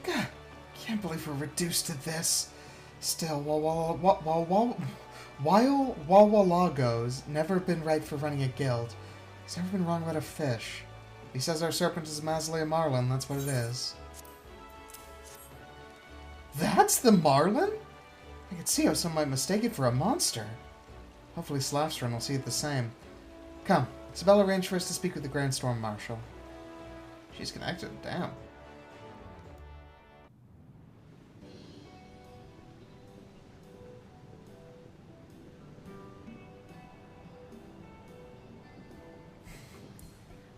God, can't believe we're reduced to this. Still, while Wawalago's never been right for running a guild, he's never been wrong about a fish. He says our serpent is Maslia Marlin, that's what it is. That's the Marlin? I could see how some might mistake it for a monster. Hopefully Slapstrun will see it the same. Come, Isabella arranged for us to speak with the Grand Storm Marshal. She's connected, damn.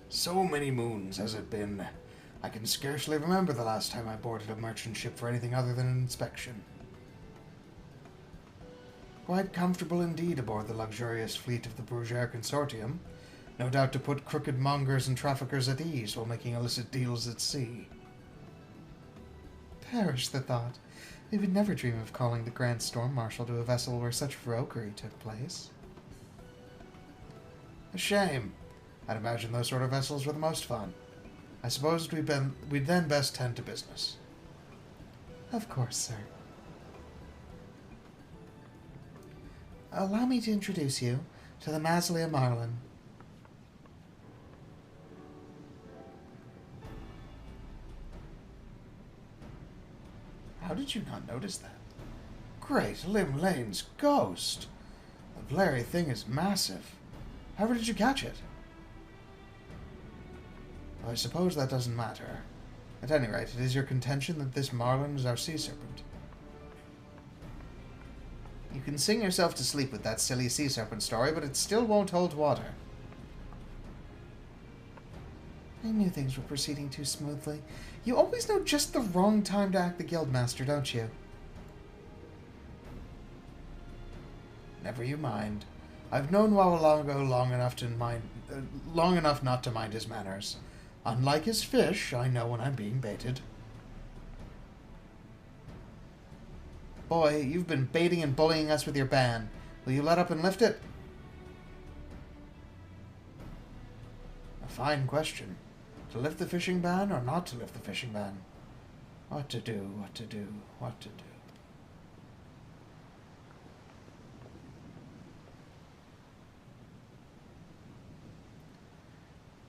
So many moons has it been. I can scarcely remember the last time I boarded a merchant ship for anything other than an inspection. Quite comfortable indeed aboard the luxurious fleet of the Brugier Consortium. No doubt to put crooked mongers and traffickers at ease while making illicit deals at sea. Perish the thought. We would never dream of calling the Grand Storm Marshal to a vessel where such roguery took place. A shame. I'd imagine those sort of vessels were the most fun. I suppose we'd then best tend to business. Of course, sir. Allow me to introduce you to the Maslia Marlin. How did you not notice that? Great Limlane's ghost! The blurry thing is massive. However did you catch it? I suppose that doesn't matter. At any rate, it is your contention that this Marlin is our sea serpent. You can sing yourself to sleep with that silly sea serpent story, but it still won't hold water. I knew things were proceeding too smoothly. You always know just the wrong time to act the guildmaster, don't you? Never you mind. I've known Wawalongo long enough not to mind his manners. Unlike his fish, I know when I'm being baited. Boy, you've been baiting and bullying us with your ban. Will you let up and lift it? A fine question. To lift the fishing ban or not to lift the fishing ban? What to do, what to do, what to do.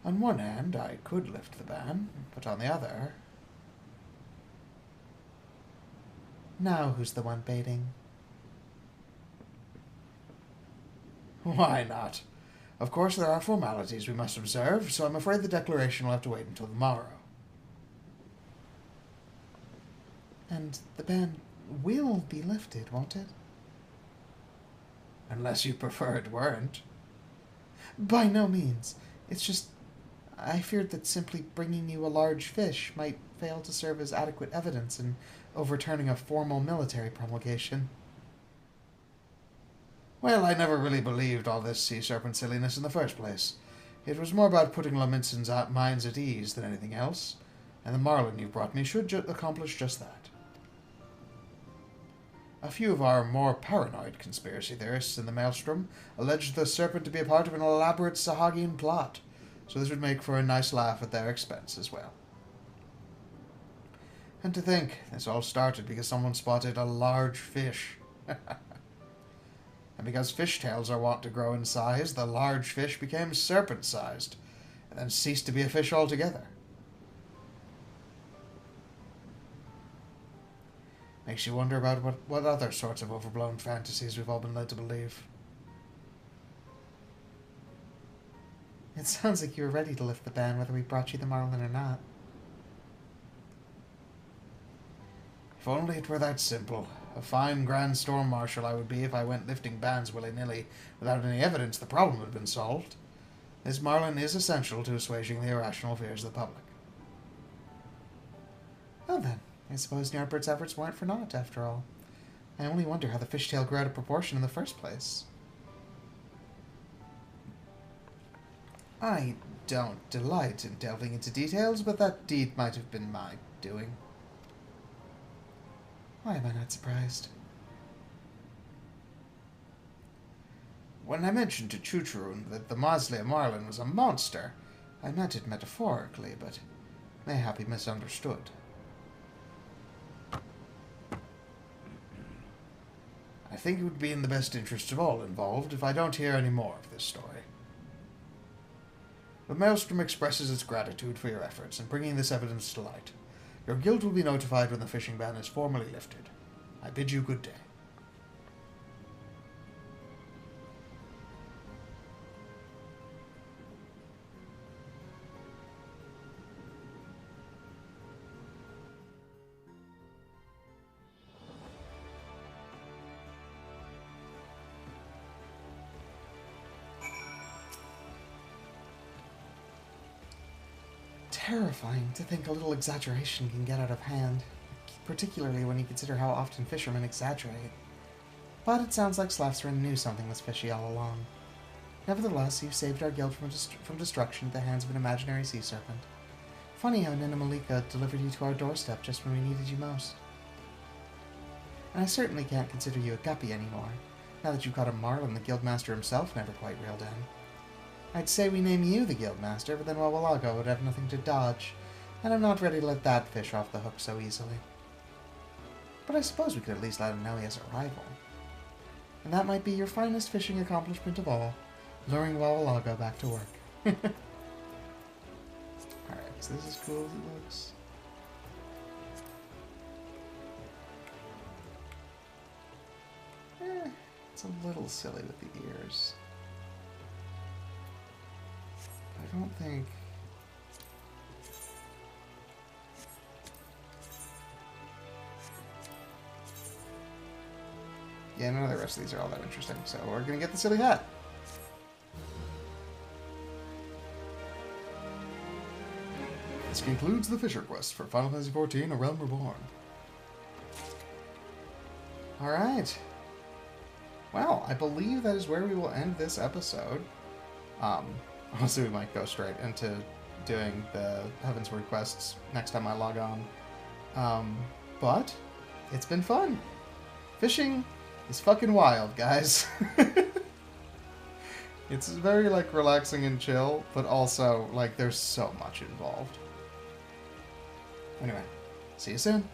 On one hand, I could lift the ban, but on the other... Now who's the one baiting? Why not? Of course there are formalities we must observe, so I'm afraid the declaration will have to wait until the morrow. And the ban will be lifted, won't it? Unless you prefer it weren't. By no means. It's just, I feared that simply bringing you a large fish might fail to serve as adequate evidence in overturning a formal military promulgation. Well, I never really believed all this sea serpent silliness in the first place. It was more about putting Laminson's minds at ease than anything else, and the marlin you've brought me should accomplish just that. A few of our more paranoid conspiracy theorists in the Maelstrom alleged the serpent to be a part of an elaborate Sahagian plot, so this would make for a nice laugh at their expense as well. And to think, this all started because someone spotted a large fish. And because fishtails are wont to grow in size, the large fish became serpent-sized, and then ceased to be a fish altogether. Makes you wonder about what other sorts of overblown fantasies we've all been led to believe. It sounds like you were ready to lift the ban whether we brought you the marlin or not. If only it were that simple. A fine Grand Storm Marshal I would be if I went lifting bans willy-nilly without any evidence the problem had been solved. This marlin is essential to assuaging the irrational fears of the public. Well then, I suppose Ny'ardbert's efforts weren't for naught, after all. I only wonder how the fishtail grew out of proportion in the first place. I don't delight in delving into details, but that deed might have been my doing. Why am I not surprised? When I mentioned to Chuchurun that the Mosley Marlin was a monster, I meant it metaphorically, but mayhap he misunderstood. I think it would be in the best interest of all involved if I don't hear any more of this story. The Maelstrom expresses its gratitude for your efforts in bringing this evidence to light. Your guild will be notified when the fishing ban is formally lifted. I bid you good day. Terrifying to think a little exaggeration can get out of hand, particularly when you consider how often fishermen exaggerate. But it sounds like Slafsrin knew something was fishy all along. Nevertheless, you've saved our guild from destruction at the hands of an imaginary sea serpent. Funny how Nina Malika delivered you to our doorstep just when we needed you most. And I certainly can't consider you a guppy anymore, now that you've got a marlin the guildmaster himself never quite reeled in. I'd say we name you the guildmaster, but then Wawalago would have nothing to dodge, and I'm not ready to let that fish off the hook so easily. But I suppose we could at least let him know he has a rival. And that might be your finest fishing accomplishment of all, luring Wawalago back to work. Alright, so this is cool as it looks. It's a little silly with the ears. I don't think... Yeah, none of the rest of these are all that interesting, so we're gonna get the silly hat. This concludes the Fisher Quest for Final Fantasy XIV: A Realm Reborn. Alright. Well, I believe that is where we will end this episode. Honestly, we might go straight into doing the Heavensward quests next time I log on. But it's been fun. Fishing is fucking wild, guys. It's very, like, relaxing and chill, but also, like, there's so much involved. Anyway, see you soon.